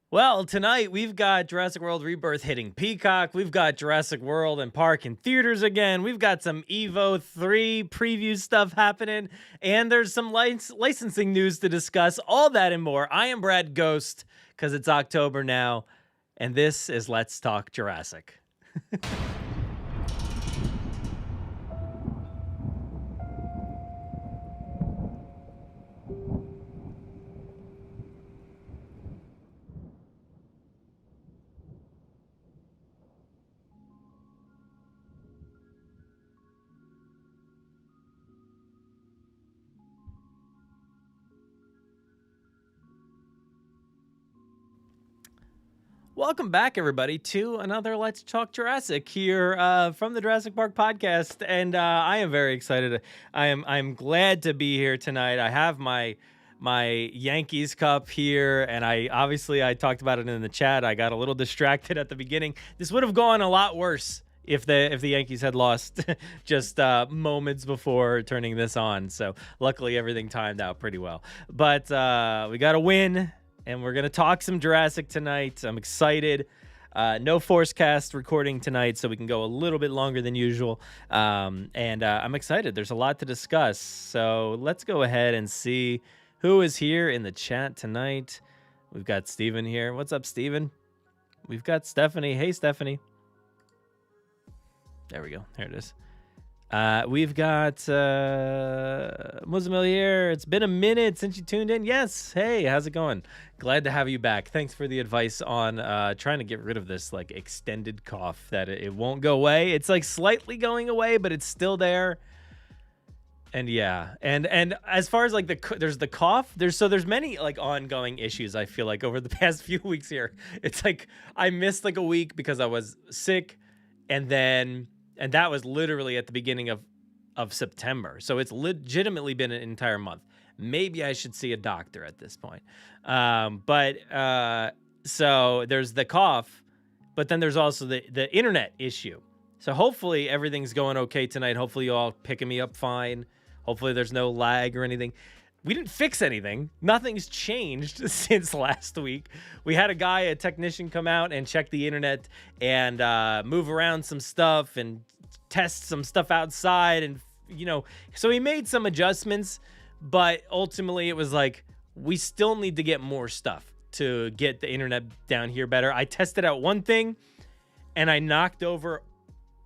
Well, tonight we've got Jurassic World Rebirth hitting Peacock. We've got Jurassic World and Park in theaters again. We've got some Evo 3 preview stuff happening, and there's some licensing news to discuss. All that and more. I am Brad Ghost, because it's October now, and this is Let's Talk Jurassic. Welcome back, everybody, to another Let's Talk Jurassic here from the Jurassic Park Podcast, and I am very excited. I'm glad to be here tonight. I have my Yankees cup here, and I talked about it in the chat. I got a little distracted at the beginning. This would have gone a lot worse if the Yankees had lost just moments before turning this on. So luckily, everything timed out pretty well. But we got a win. And we're going to talk some Jurassic tonight. I'm excited. No Forcecast recording tonight, so we can go a little bit longer than usual. I'm excited. There's a lot to discuss. So let's go ahead and see who is here in the chat tonight. We've got Steven here. What's up, Steven? We've got Stephanie. Hey, Stephanie. There we go. Here it is. We've got Muzamil here. It's been a minute since you tuned in. Yes. Hey, how's it going? Glad to have you back. Thanks for the advice on trying to get rid of this like extended cough that it won't go away. It's like slightly going away, but it's still there. And yeah, and as far as like there's the cough, there's many like ongoing issues. I feel like over the past few weeks here, it's like I missed like a week because I was sick, and that was literally at the beginning of September. So it's legitimately been an entire month. Maybe I should see a doctor at this point. So there's the cough, but then there's also the internet issue. So hopefully everything's going okay tonight. Hopefully you all picking me up fine. Hopefully there's no lag or anything. We didn't fix anything. Nothing's changed since last week. We had a technician come out and check the internet and move around some stuff and test some stuff outside. And, so he made some adjustments, but ultimately it was like, we still need to get more stuff to get the internet down here better. I tested out one thing and I knocked over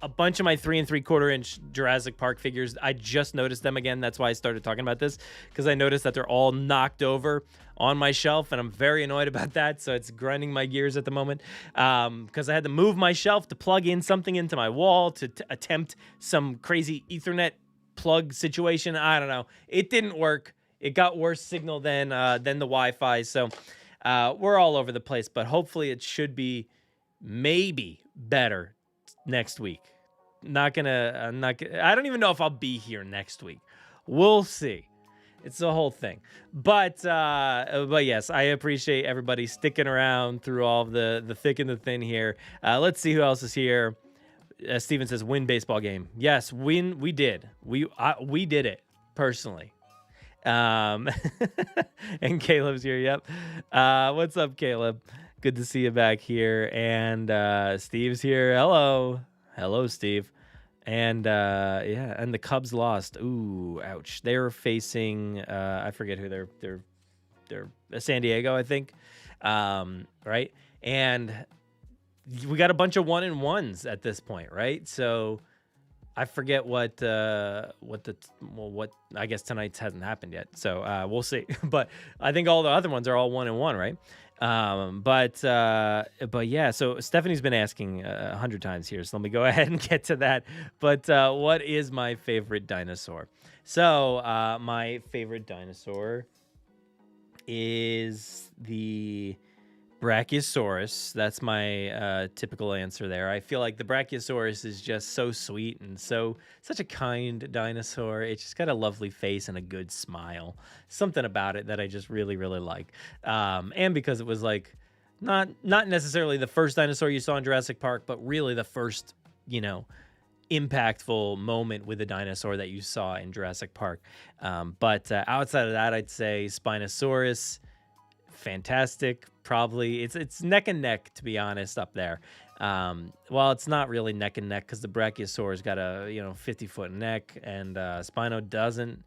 a bunch of my 3 3/4 inch Jurassic Park figures. I just noticed them again. That's why I started talking about this, because I noticed that they're all knocked over on my shelf, and I'm very annoyed about that. So it's grinding my gears at the moment, because I had to move my shelf to plug in something into my wall to attempt some crazy Ethernet plug situation. I don't know. It didn't work. It got worse signal than the Wi-Fi. So we're all over the place, but hopefully it should be maybe better next week. I don't even know if I'll be here next week. We'll see. It's the whole thing. But yes, I appreciate everybody sticking around through all of the thick and the thin here. Let's see who else is here. Steven says, win baseball game. Yes, we did. We did it personally. And Caleb's here. Yep. What's up, Caleb? Good to see you back here. And Steve's here. Hello, Steve. And and the Cubs lost. Ooh, ouch. They're facing I forget who they're San Diego, I think. Right? And we got a bunch of 1-1s at this point, right? So I forget what I guess tonight's hasn't happened yet. So we'll see. But I think all the other ones are all 1-1, right? But yeah, so Stephanie's been asking 100 times here, so let me go ahead and get to that. But what is my favorite dinosaur? So my favorite dinosaur is the Brachiosaurus. That's my typical answer there. I feel like the Brachiosaurus is just so sweet and such a kind dinosaur. It's just got a lovely face and a good smile. Something about it that I just really, really like. And because it was like not necessarily the first dinosaur you saw in Jurassic Park, but really the first, impactful moment with a dinosaur that you saw in Jurassic Park. But outside of that, I'd say Spinosaurus, fantastic. Probably it's neck and neck, to be honest, up there. Well, it's not really neck and neck because the Brachiosaurus got a 50-foot neck and Spino doesn't.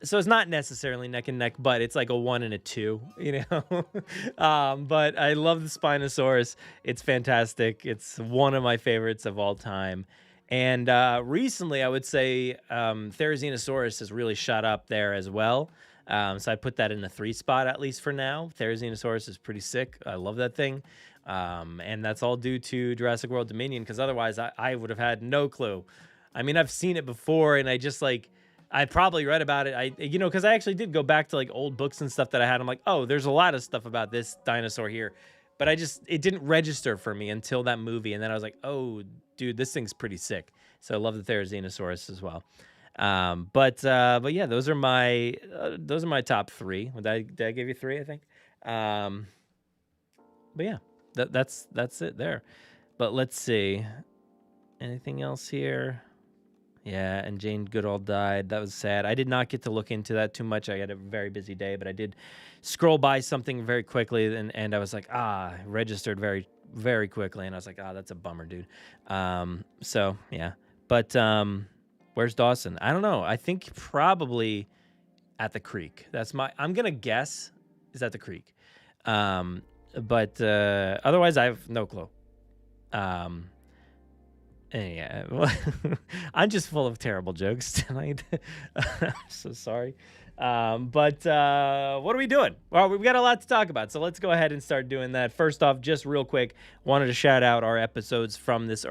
So it's not necessarily neck and neck, but it's like a 1 and a 2, But I love the Spinosaurus. It's fantastic. It's one of my favorites of all time. And recently, I would say Therizinosaurus has really shot up there as well. So I put that in the 3 spot, at least for now. Therizinosaurus is pretty sick. I love that thing. And that's all due to Jurassic World Dominion, because otherwise I would have had no clue. I mean, I've seen it before, and I just I probably read about it. Because I actually did go back to old books and stuff that I had. I'm like, oh, there's a lot of stuff about this dinosaur here. But it didn't register for me until that movie. And then I was like, oh, dude, this thing's pretty sick. So I love the Therizinosaurus as well. But yeah, those are my top 3. Did I give you 3? I think. But yeah, that's it there. But let's see, anything else here? Yeah, and Jane Goodall died. That was sad. I did not get to look into that too much. I had a very busy day, but I did scroll by something very quickly, and I was like, registered very, very quickly, and I was like, that's a bummer, dude. So yeah, but where's Dawson? I don't know. I think probably at the creek. I'm gonna guess is at the creek. But otherwise, I have no clue. Yeah, well, I'm just full of terrible jokes tonight. I'm so sorry. But what are we doing? Well, we've got a lot to talk about, so let's go ahead and start doing that. First off, just real quick, wanted to shout out our episode from this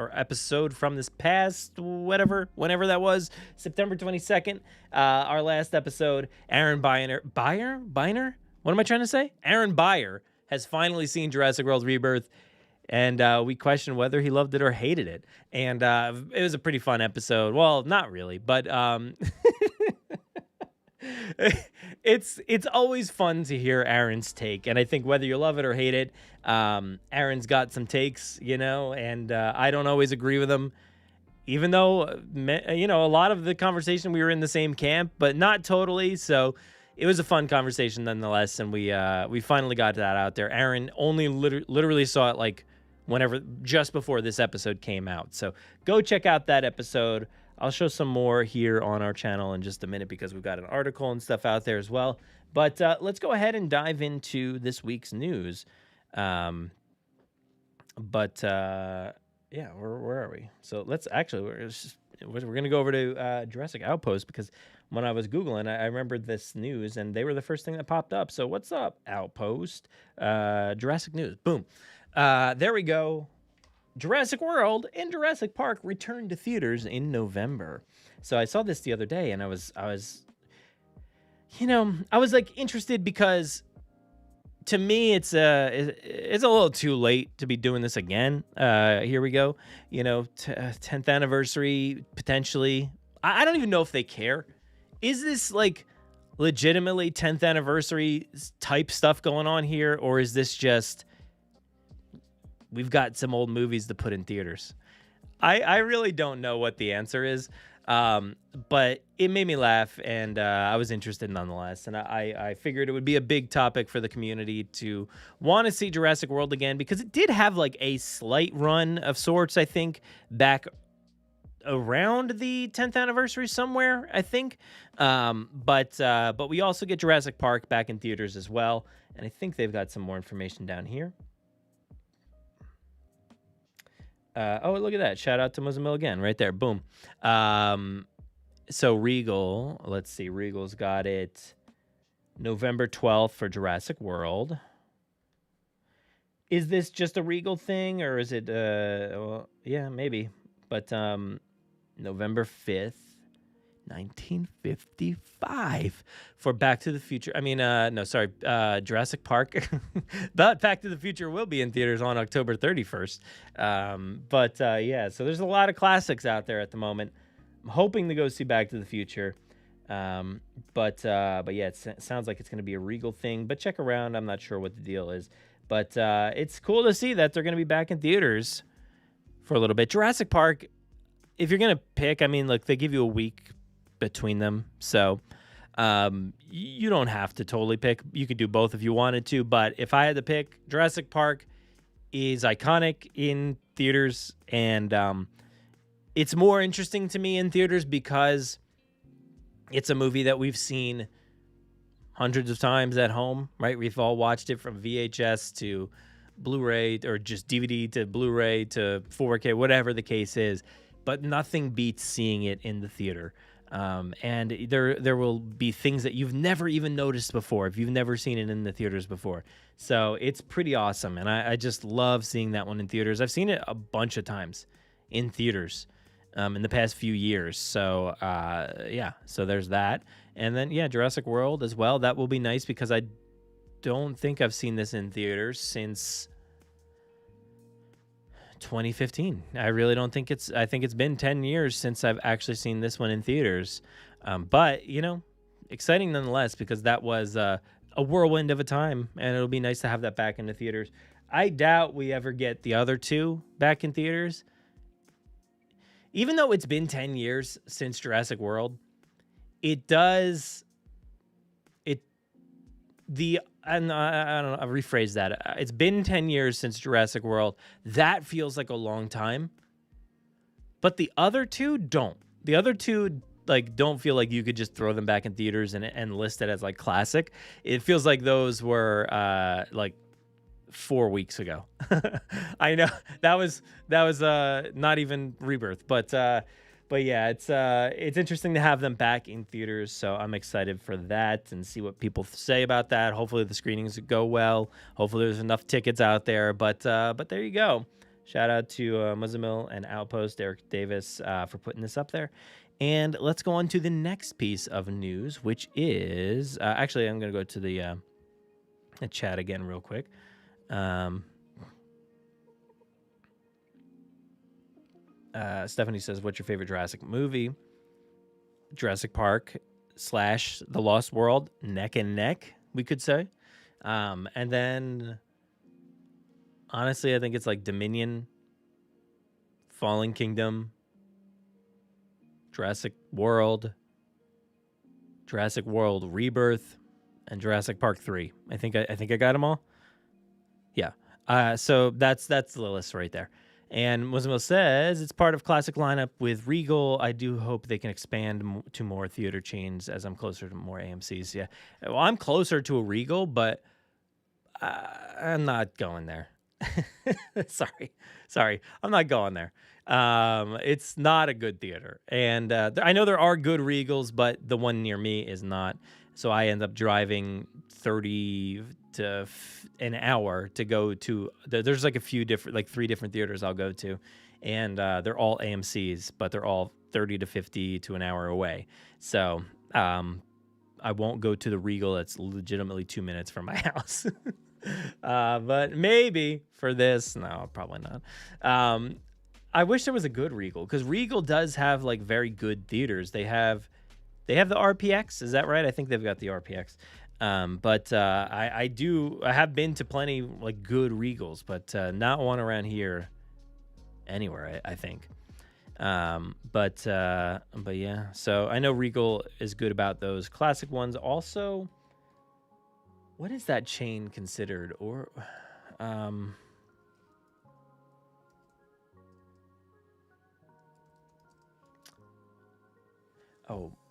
past, whenever that was, September 22nd, our last episode. Aaron Biner? What am I trying to say? Aaron Beyer has finally seen Jurassic World Rebirth. And we questioned whether he loved it or hated it. And it was a pretty fun episode. Well, not really, but it's always fun to hear Aaron's take. And I think whether you love it or hate it, Aaron's got some takes, and I don't always agree with him. Even though, a lot of the conversation, we were in the same camp, but not totally. So it was a fun conversation nonetheless. And we finally got that out there. Aaron only literally saw it just before this episode came out. So go check out that episode. I'll show some more here on our channel in just a minute because we've got an article and stuff out there as well. But let's go ahead and dive into this week's news. Yeah, where are we? So we're going to go over to Jurassic Outpost, because when I was Googling, I remembered this news and they were the first thing that popped up. So what's up, Outpost? Jurassic news. Boom. There we go. Jurassic World and Jurassic Park return to theaters in November. So I saw this the other day, and I was interested because to me it's a little too late to be doing this again. Here we go. 10th anniversary potentially. I don't even know if they care. Is this legitimately 10th anniversary type stuff going on here, or is this just we've got some old movies to put in theaters? I really don't know what the answer is, but it made me laugh, and I was interested nonetheless. And I figured it would be a big topic for the community to want to see Jurassic World again, because it did have a slight run of sorts, I think, back around the 10th anniversary somewhere, I think. But we also get Jurassic Park back in theaters as well, and I think they've got some more information down here. Oh, look at that. Shout out to Muzamil again, right there. Boom. So Regal, let's see. Regal's got it November 12th for Jurassic World. Is this just a Regal thing, or is it, yeah, maybe. But November 5th, 1955 for Back to the Future. Jurassic Park. But Back to the Future will be in theaters on October 31st. Yeah, so there's a lot of classics out there at the moment. I'm hoping to go see Back to the Future. But yeah, it sounds like it's going to be a Regal thing, but check around. I'm not sure what the deal is, but it's cool to see that they're going to be back in theaters for a little bit. Jurassic Park, if you're going to pick, look, they give you a week between them. So You don't have to totally pick. You could do both if you wanted to, but if I had to pick, Jurassic Park is iconic in theaters, and it's more interesting to me in theaters because it's a movie that we've seen hundreds of times at home, right? We've all watched it from VHS to Blu-ray, or just DVD to Blu-ray to 4K, whatever the case is. But nothing beats seeing it in the theater. And there will be things that you've never even noticed before if you've never seen it in the theaters before. So it's pretty awesome, and I just love seeing that one in theaters. I've seen it a bunch of times in theaters in the past few years. So so there's that. And then Jurassic World as well. That will be nice because I don't think I've seen this in theaters since 2015. I really don't think I think it's been 10 years since I've actually seen this one in theaters. But, exciting nonetheless, because that was a whirlwind of a time, and it'll be nice to have that back in the theaters. I doubt we ever get the other two back in theaters. Even though it's been 10 years since Jurassic World, I don't know, I'll rephrase that. It's been 10 years since Jurassic World. That feels like a long time. But the other two don't. The other two don't feel like you could just throw them back in theaters and list it as classic. It feels like those were 4 weeks ago. I know that was not even Rebirth, but yeah, it's interesting to have them back in theaters, so I'm excited for that and see what people say about that. Hopefully the screenings go well. Hopefully there's enough tickets out there, but there you go. Shout out to Muzzamill and Outpost, Eric Davis, for putting this up there. And let's go on to the next piece of news, which is actually I'm going to go to the chat again real quick. Stephanie says, what's your favorite Jurassic movie? Jurassic Park / The Lost World, neck and neck, we could say. And then, honestly, I think it's Dominion, Fallen Kingdom, Jurassic World Rebirth, and Jurassic Park 3. I think I got them all. Yeah. So that's the list right there. And Muzimo says it's part of classic lineup with Regal. I do hope they can expand to more theater chains as I'm closer to more AMCs. Yeah. Well, I'm closer to a Regal, but I'm not going there. Sorry. I'm not going there. It's not a good theater. And I know there are good Regals, but the one near me is not. So I end up driving 30 to an hour to go to. There's a few different, 3 different theaters I'll go to, and they're all AMCs, but they're all 30 to 50 to an hour away. So I won't go to the Regal that's legitimately 2 minutes from my house. But maybe for this, no, probably not. I wish there was a good Regal, because Regal does have very good theaters. They have the RPX. Is that right? I think they've got the RPX. But I have been to plenty good Regals, but not one around here anywhere, I think. But yeah, so I know Regal is good about those classic ones. Also, what is that chain considered? Or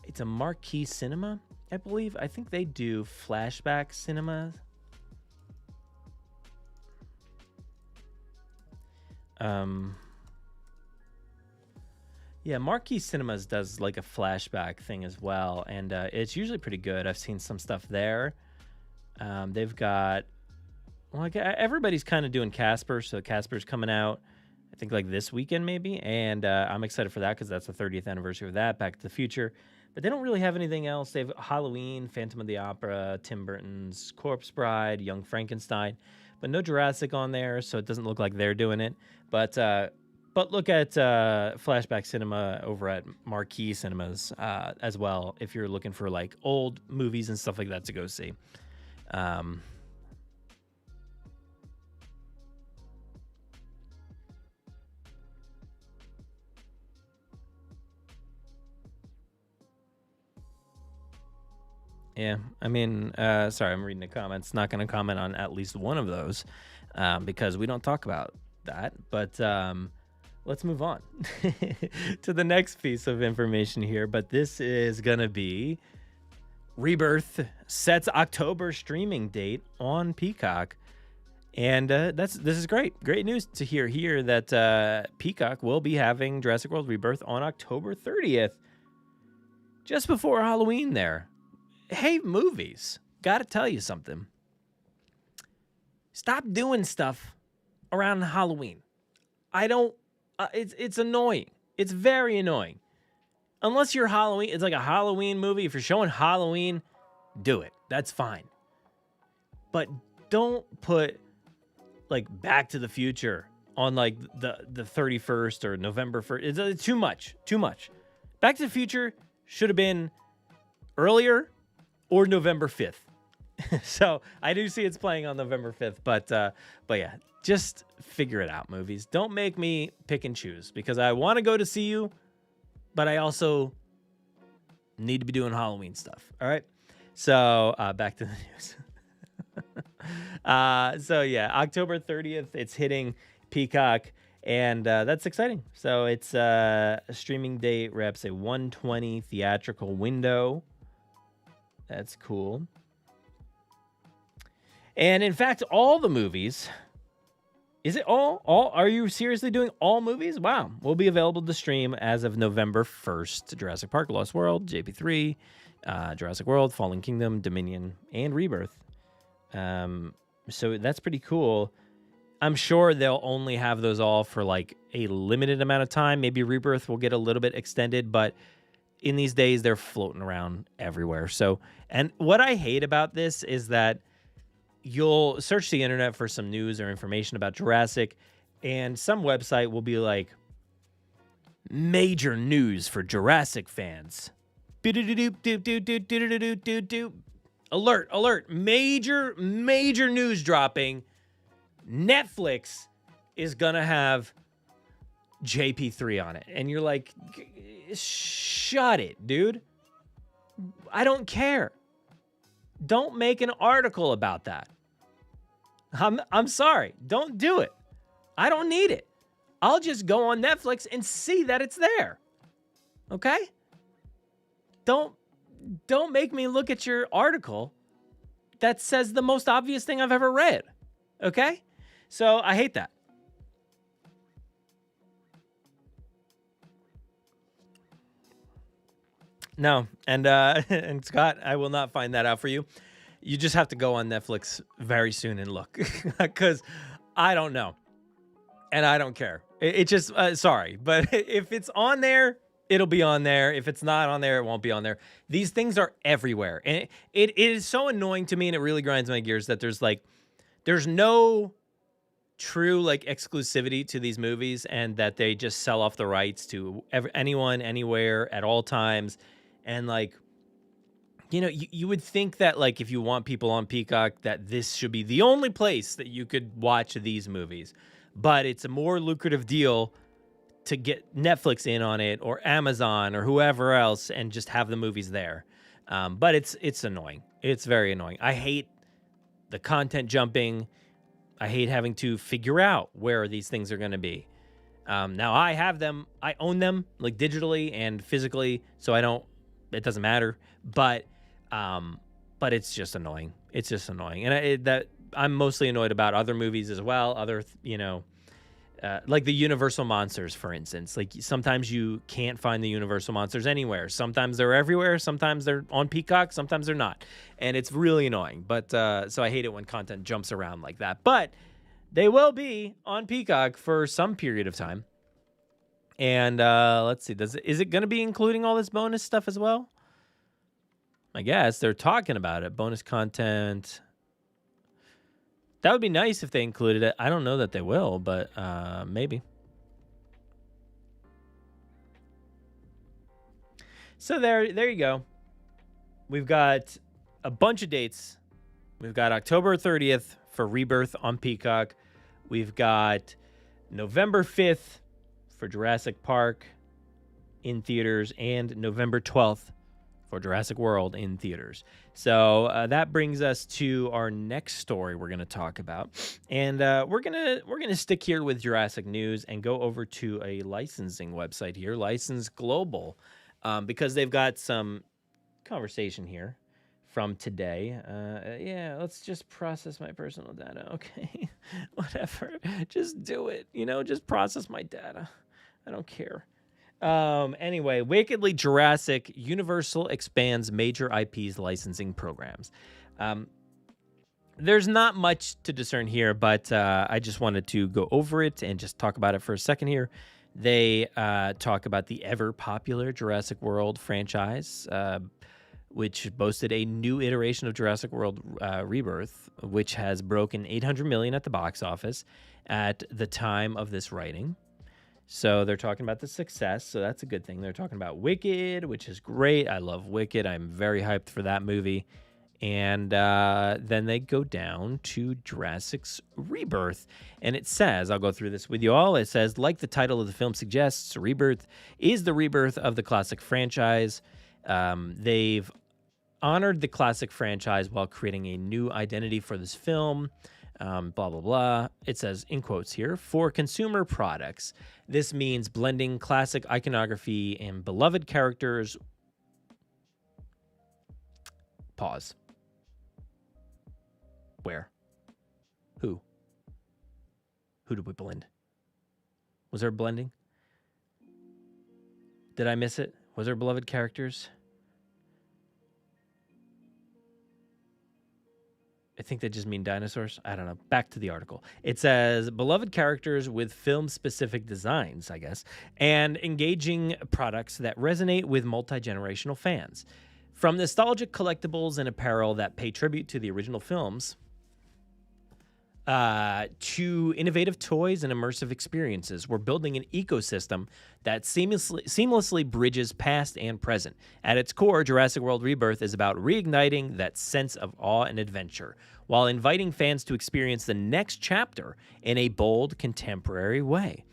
it's a Marquee Cinema, I believe. I think they do flashback cinemas. Yeah, Marquee Cinemas does a flashback thing as well, and it's usually pretty good. I've seen some stuff there. They've got, everybody's kind of doing Casper, so Casper's coming out, I think this weekend maybe, and I'm excited for that because that's the 30th anniversary of that, Back to the Future. But they don't really have anything else. They have Halloween, Phantom of the Opera, Tim Burton's Corpse Bride, Young Frankenstein, but no Jurassic on there, so it doesn't look like they're doing it. But look at Flashback Cinema over at Marquee Cinemas as well, if you're looking for old movies and stuff like that to go see. Yeah, I mean, sorry, I'm reading the comments. Not going to comment on at least one of those because we don't talk about that. But let's move on to the next piece of information here. But this is going to be Rebirth sets October streaming date on Peacock. And this is great. Great news to hear here that Peacock will be having Jurassic World Rebirth on October 30th, just before Halloween there. Hey, movies, gotta tell you something. Stop doing stuff around Halloween. It's annoying. It's very annoying. Unless you're Halloween, it's like a Halloween movie. If you're showing Halloween, do it. That's fine. But don't put like Back to the Future on like the 31st or November 1st. It's too much. Back to the Future should have been earlier or November 5th. So I do see it's playing on November 5th, but yeah, just figure it out, movies. Don't make me pick and choose because I want to go to see you, but I also need to be doing Halloween stuff. All right. So back to the news. So yeah, October 30th, it's hitting Peacock, and that's exciting. So it's a streaming date, reps a 120 theatrical window. That's cool. And in fact, all the movies, is it all? Are you seriously doing all movies? Wow. Will be available to stream as of November 1st. Jurassic Park, Lost World, JP3, Jurassic World, Fallen Kingdom, Dominion, and Rebirth. So that's pretty cool. I'm sure they'll only have those all for like a limited amount of time. Maybe Rebirth will get a little bit extended, but in these days they're floating around everywhere. So, and what I hate about this is that you'll search the internet for some news or information about Jurassic, and some website will be like, major news for Jurassic fans. Alert, major news dropping. Netflix is gonna have JP3 on it. And you're like, shut it, dude. I don't care. Don't make an article about that. I'm sorry. Don't do it. I don't need it. I'll just go on Netflix and see that it's there. Okay? Don't make me look at your article that says the most obvious thing I've ever read. Okay? So I hate that. No, and Scott, I will not find that out for you. You just have to go on Netflix very soon and look, because I don't know, and I don't care. It just sorry, but if it's on there, it'll be on there. If it's not on there, it won't be on there. These things are everywhere, and it is so annoying to me, and it really grinds my gears that there's no true like exclusivity to these movies, and that they just sell off the rights to anyone, anywhere, at all times. And like, you know, you would think that like if you want people on Peacock, that this should be the only place that you could watch these movies. But it's a more lucrative deal to get Netflix in on it, or Amazon, or whoever else, and just have the movies there. But it's annoying. It's very annoying. I hate the content jumping. I hate having to figure out where these things are going to be. Now I have them. I own them like digitally and physically, so it doesn't matter. But it's just annoying. It's just annoying, and I'm mostly annoyed about other movies as well. Other, like the Universal monsters, for instance. Like sometimes you can't find the Universal monsters anywhere. Sometimes they're everywhere. Sometimes they're on Peacock. Sometimes they're not, and it's really annoying. But so I hate it when content jumps around like that. But they will be on Peacock for some period of time. And let's see, is it going to be including all this bonus stuff as well? I guess they're talking about it. Bonus content. That would be nice if they included it. I don't know that they will, but maybe. So there you go. We've got a bunch of dates. We've got October 30th for Rebirth on Peacock. We've got November 5th for Jurassic Park in theaters, and November 12th for Jurassic World in theaters. So that brings us to our next story we're going to talk about, and we're gonna stick here with Jurassic news and go over to a licensing website here, License Global, because they've got some conversation here from today. Yeah, let's just process my personal data. Okay, whatever, just do it. Just process my data. I don't care. Anyway, Wickedly Jurassic, Universal expands major IPs licensing programs. There's not much to discern here, but I just wanted to go over it and just talk about it for a second here. They talk about the ever-popular Jurassic World franchise, which boasted a new iteration of Jurassic World Rebirth, which has broken $800 million at the box office at the time of this writing. So they're talking about the success, so that's a good thing. They're talking about Wicked, which is great. I love Wicked. I'm very hyped for that movie. And then they go down to Jurassic's Rebirth. And it says, I'll go through this with you all. It says, like the title of the film suggests, Rebirth is the rebirth of the classic franchise. They've honored the classic franchise while creating a new identity for this film. Blah, blah, blah. It says, in quotes here, for consumer products, this means blending classic iconography and beloved characters. Pause. Where? Who? Who did we blend? Was there blending? Did I miss it? Was there beloved characters? I think they just mean dinosaurs. I don't know. Back to the article. It says, beloved characters with film-specific designs, I guess, and engaging products that resonate with multi-generational fans. From nostalgic collectibles and apparel that pay tribute to the original films, to innovative toys and immersive experiences, we're building an ecosystem that seamlessly bridges past and present. At its core, Jurassic World Rebirth is about reigniting that sense of awe and adventure, while inviting fans to experience the next chapter in a bold, contemporary way.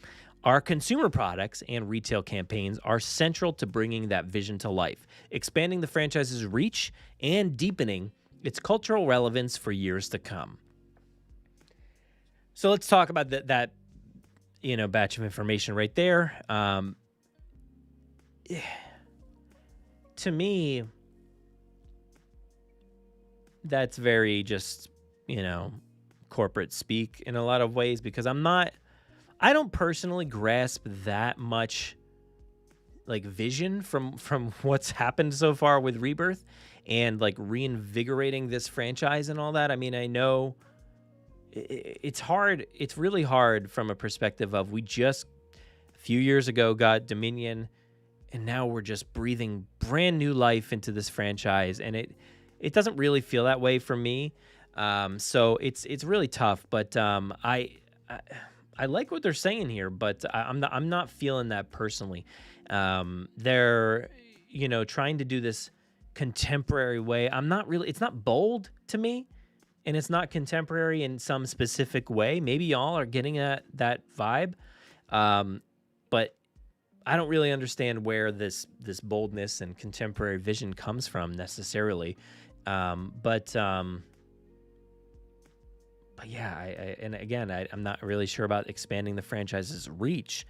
Our consumer products and retail campaigns are central to bringing that vision to life, expanding the franchise's reach and deepening its cultural relevance for years to come. So let's talk about that batch of information right there. To me, that's very just, corporate speak in a lot of ways, because I don't personally grasp that much vision from what's happened so far with Rebirth and reinvigorating this franchise and all that. I mean, I know it's hard. It's really hard from a perspective of we just a few years ago got Dominion, and now we're just breathing brand new life into this franchise, and it doesn't really feel that way for me. So it's really tough. But I like what they're saying here, but I'm not feeling that personally. They're trying to do this contemporary way. It's not bold to me. And it's not contemporary in some specific way. Maybe y'all are getting that vibe. But I don't really understand where this boldness and contemporary vision comes from necessarily. But yeah, I'm not really sure about expanding the franchise's reach.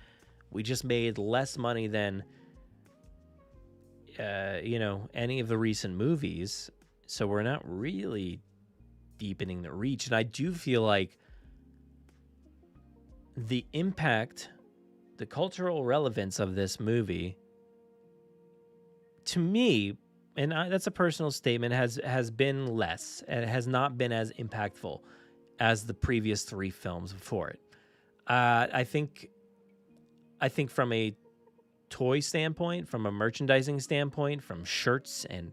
We just made less money than, any of the recent movies. So we're not really deepening the reach. And I do feel like the impact, the cultural relevance of this movie, to me, and that's a personal statement, has been less, and it has not been as impactful as the previous three films before it. I think from a toy standpoint, from a merchandising standpoint, from shirts and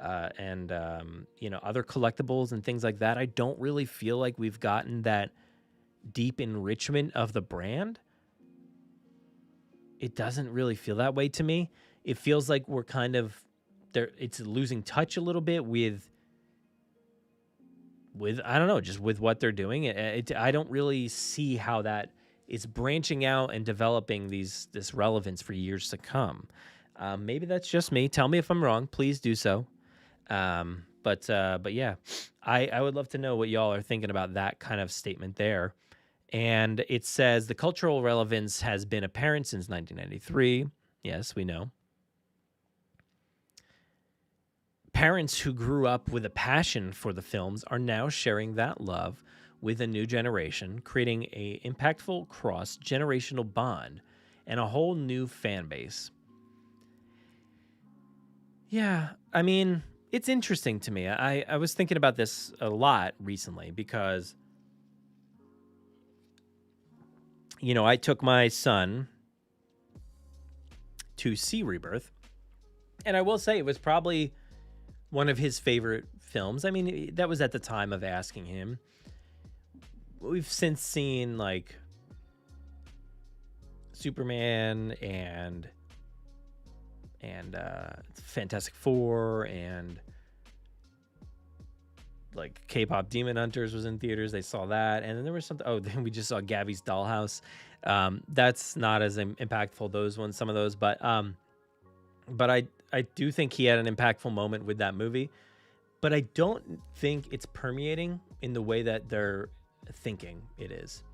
other collectibles and things like that, I don't really feel like we've gotten that deep enrichment of the brand. It doesn't really feel that way to me. It feels like we're kind of there. It's losing touch a little bit with I don't know, just with what they're doing. I don't really see how that is branching out and developing this relevance for years to come. Maybe that's just me. Tell me if I'm wrong. Please do so. But yeah, I would love to know what y'all are thinking about that kind of statement there. And it says the cultural relevance has been apparent since 1993. Yes, we know. Parents who grew up with a passion for the films are now sharing that love with a new generation, creating a impactful cross-generational bond and a whole new fan base. Yeah, I mean, it's interesting to me. I was thinking about this a lot recently because, I took my son to see Rebirth, and I will say it was probably one of his favorite films. I mean, that was at the time of asking him. We've since seen like Superman and Fantastic Four and like K-pop Demon Hunters was in theaters. They saw that, and then there was something. Oh, then we just saw Gabby's Dollhouse. That's not as impactful. Some of those, but I do think he had an impactful moment with that movie, but I don't think it's permeating in the way that they're thinking it is.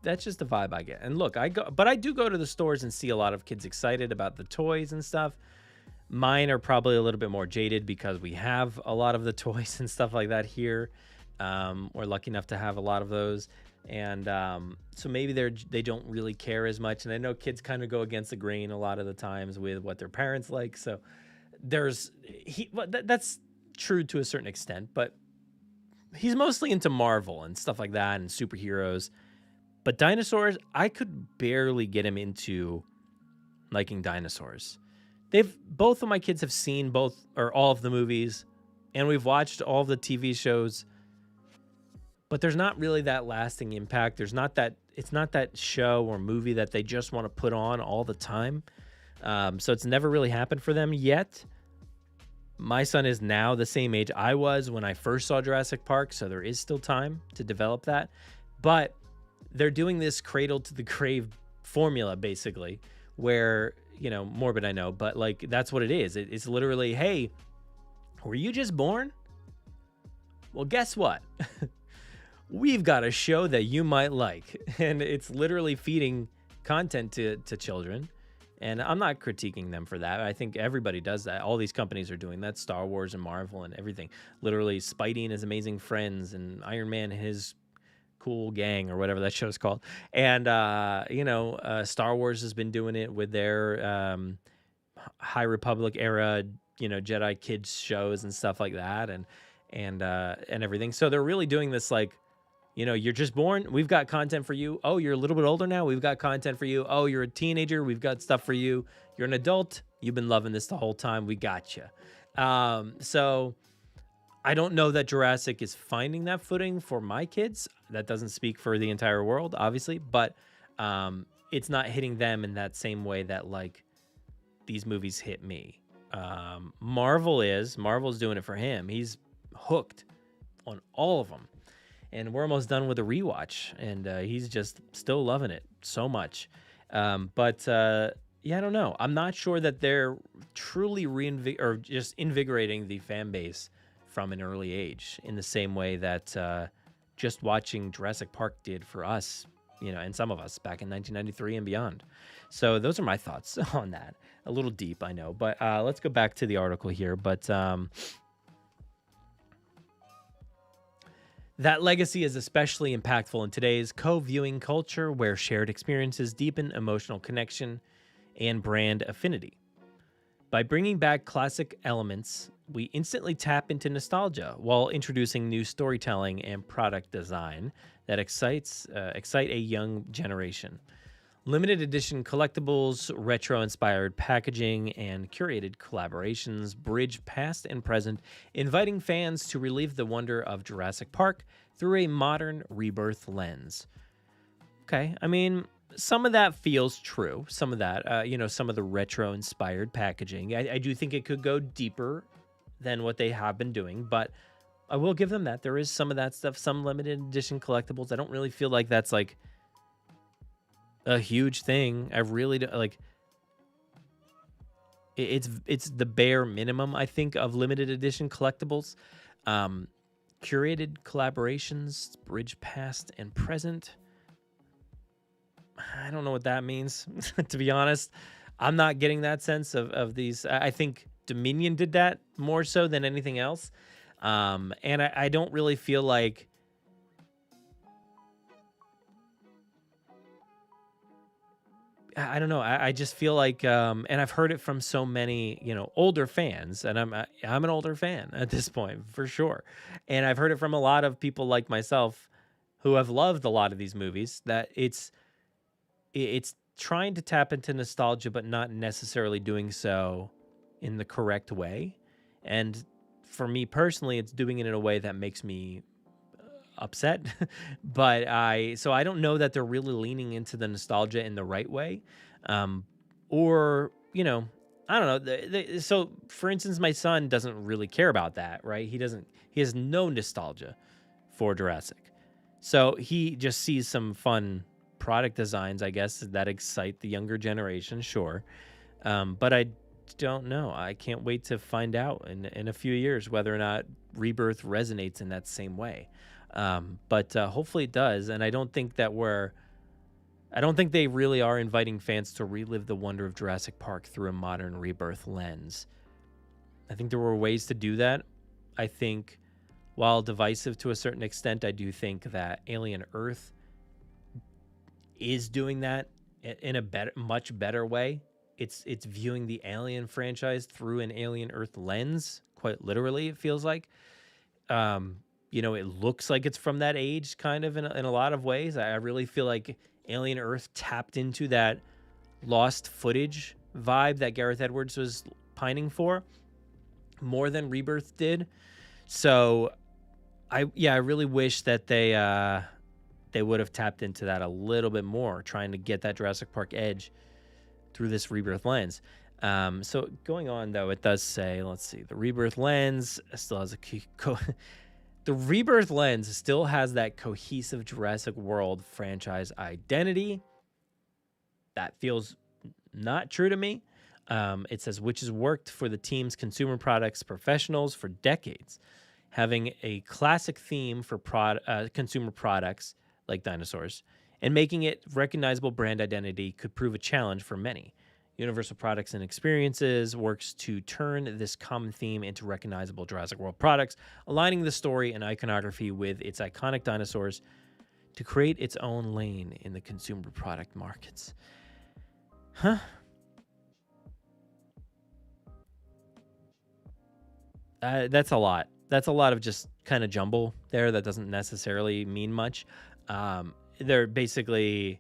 That's just the vibe I get. And look, I do go to the stores and see a lot of kids excited about the toys and stuff. Mine are probably a little bit more jaded because we have a lot of the toys and stuff like that here. We're lucky enough to have a lot of those. And so maybe they don't really care as much. And I know kids kind of go against the grain a lot of the times with what their parents like. So that's true to a certain extent, but he's mostly into Marvel and stuff like that and superheroes. But dinosaurs, I could barely get him into liking dinosaurs. Both of my kids have seen all of the movies, and we've watched all of the TV shows. But there's not really that lasting impact. It's not that show or movie that they just want to put on all the time. So it's never really happened for them yet. My son is now the same age I was when I first saw Jurassic Park, so there is still time to develop that. But they're doing this cradle to the grave formula, basically, where, morbid, I know, but like that's what it is. It's literally, hey, were you just born? Well, guess what? We've got a show that you might like. And it's literally feeding content to children. And I'm not critiquing them for that. I think everybody does that. All these companies are doing that. Star Wars and Marvel and everything. Literally Spidey and his amazing friends and Iron Man and his cool gang or whatever that show's called. And, Star Wars has been doing it with their High Republic era, Jedi kids shows and stuff like that and everything. So they're really doing this like, you're just born. We've got content for you. Oh, you're a little bit older now. We've got content for you. Oh, you're a teenager. We've got stuff for you. You're an adult. You've been loving this the whole time. We got you. So I don't know that Jurassic is finding that footing for my kids. That doesn't speak for the entire world, obviously, but it's not hitting them in that same way that like these movies hit me. Marvel's doing it for him. He's hooked on all of them. And we're almost done with a rewatch, and he's just still loving it so much. But I don't know. I'm not sure that they're truly just invigorating the fan base from an early age in the same way that just watching Jurassic Park did for us, and some of us back in 1993 and beyond. So those are my thoughts on that. A little deep, I know, but let's go back to the article here. But that legacy is especially impactful in today's co-viewing culture where shared experiences deepen emotional connection and brand affinity. By bringing back classic elements, we instantly tap into nostalgia while introducing new storytelling and product design that excite a young generation. Limited edition collectibles, retro-inspired packaging, and curated collaborations bridge past and present, inviting fans to relive the wonder of Jurassic Park through a modern rebirth lens. Okay, I mean, some of that feels true. Some of that, some of the retro-inspired packaging. I do think it could go deeper than what they have been doing, but I will give them that. There is some of that stuff, some limited edition collectibles. I don't really feel like that's like a huge thing. I really do, like, it's the bare minimum, I think, of limited edition collectibles. Curated collaborations, bridge past and present. I don't know what that means, to be honest. I'm not getting that sense of these. I think Dominion did that more so than anything else. And I don't really feel like I don't know. I just feel like, and I've heard it from so many, older fans, and I'm an older fan at this point for sure. And I've heard it from a lot of people like myself who have loved a lot of these movies, that it's trying to tap into nostalgia, but not necessarily doing so in the correct way. And for me personally, it's doing it in a way that makes me upset. But I don't know that they're really leaning into the nostalgia in the right way. Or, I don't know. So for instance, my son doesn't really care about that, right? He has no nostalgia for Jurassic. So he just sees some fun product designs, I guess, that excite the younger generation. Sure. But I don't know. I can't wait to find out in a few years whether or not Rebirth resonates in that same way. But hopefully it does. And I don't think they really are inviting fans to relive the wonder of Jurassic Park through a modern Rebirth lens. I think there were ways to do that. I think, while divisive to a certain extent, I do think that Alien Earth is doing that in a much better way. It's viewing the Alien franchise through an Alien Earth lens, quite literally, it feels like. It looks like it's from that age, kind of, in a lot of ways. I really feel like Alien Earth tapped into that lost footage vibe that Gareth Edwards was pining for more than Rebirth did. So I really wish that they would have tapped into that a little bit more, trying to get that Jurassic Park edge through this Rebirth lens. So going on, though, it does say, let's see, the Rebirth lens still has the Rebirth lens still has that cohesive Jurassic World franchise identity. That feels not true to me. It says, which has worked for the team's consumer products professionals for decades. Having a classic theme for consumer products like dinosaurs and making it recognizable brand identity could prove a challenge for many. Universal Products and Experiences works to turn this common theme into recognizable Jurassic World products, aligning the story and iconography with its iconic dinosaurs to create its own lane in the consumer product markets. Huh? That's a lot. That's a lot of just kind of jumble there that doesn't necessarily mean much. They're basically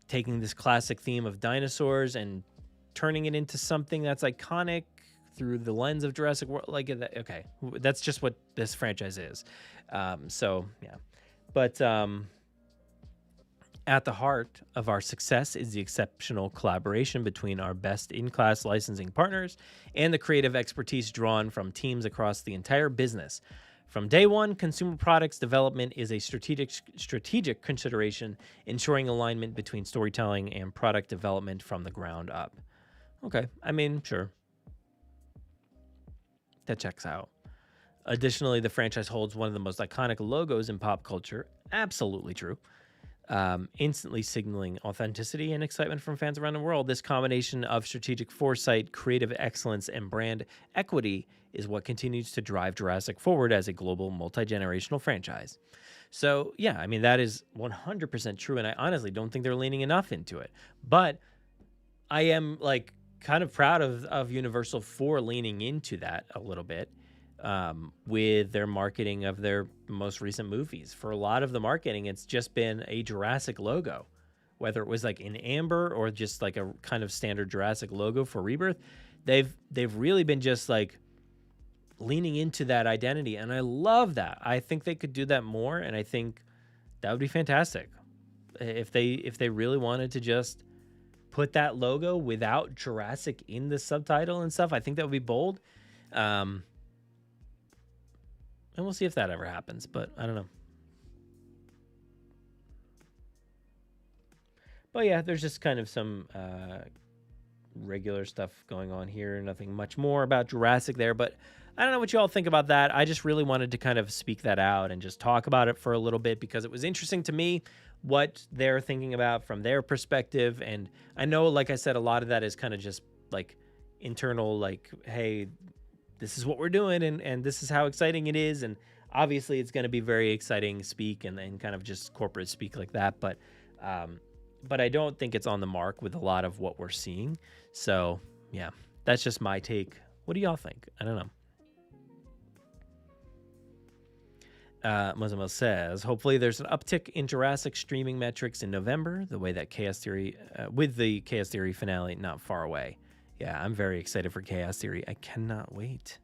taking this classic theme of dinosaurs and turning it into something that's iconic through the lens of Jurassic World. Okay, that's just what this franchise is. So yeah, but at the heart of our success is the exceptional collaboration between our best-in-class licensing partners and the creative expertise drawn from teams across the entire business. From day one, consumer products development is a strategic consideration, ensuring alignment between storytelling and product development from the ground up. Okay, I mean, sure. That checks out. Additionally, the franchise holds one of the most iconic logos in pop culture. Absolutely true. Instantly signaling authenticity and excitement from fans around the world. This combination of strategic foresight, creative excellence, and brand equity is what continues to drive Jurassic forward as a global multi-generational franchise. So yeah, I mean, that is 100% true, and I honestly don't think they're leaning enough into it. But I am kind of proud of Universal for leaning into that a little bit. With their marketing of their most recent movies. For a lot of the marketing, it's just been a Jurassic logo, whether it was in amber or just a kind of standard Jurassic logo for Rebirth. They've really been just leaning into that identity, and I love that. I think they could do that more, and I think that would be fantastic if they really wanted to just put that logo without Jurassic in the subtitle and stuff. I think that would be bold. And we'll see if that ever happens, but I don't know. But yeah, there's just kind of some regular stuff going on here. Nothing much more about Jurassic there, but I don't know what you all think about that. I just really wanted to kind of speak that out and just talk about it for a little bit because it was interesting to me what they're thinking about from their perspective. And I know, like I said, a lot of that is kind of just like internal, like, hey, this is what we're doing and this is how exciting it is. And obviously it's going to be very exciting speak and kind of just corporate speak like that. But I don't think it's on the mark with a lot of what we're seeing. So yeah, that's just my take. What do y'all think? I don't know. Muslim says, hopefully there's an uptick in Jurassic streaming metrics in November, the way that Chaos Theory, with the Chaos Theory finale not far away. Yeah, I'm very excited for Chaos Theory. I cannot wait.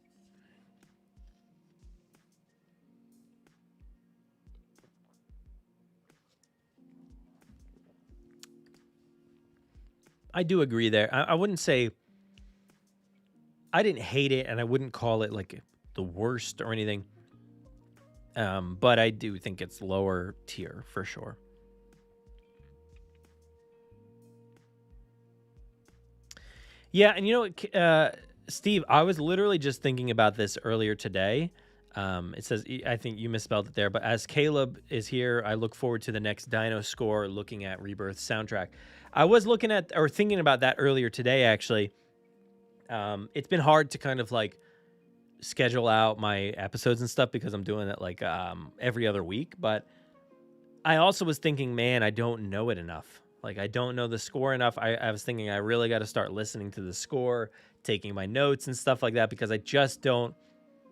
I do agree there. I wouldn't say I didn't hate it, and I wouldn't call it like the worst or anything. But I do think it's lower tier for sure. Yeah, and you know what, Steve, I was literally just thinking about this earlier today. It says, I think you misspelled it there, but as Caleb is here, I look forward to the next Dino score, looking at Rebirth soundtrack. I was looking at or thinking about that earlier today, actually. It's been hard to kind of like schedule out my episodes and stuff because I'm doing it like every other week. But I also was thinking, man, I don't know it enough. Like, I don't know the score enough. I was thinking I really got to start listening to the score, taking my notes and stuff like that, because I just don't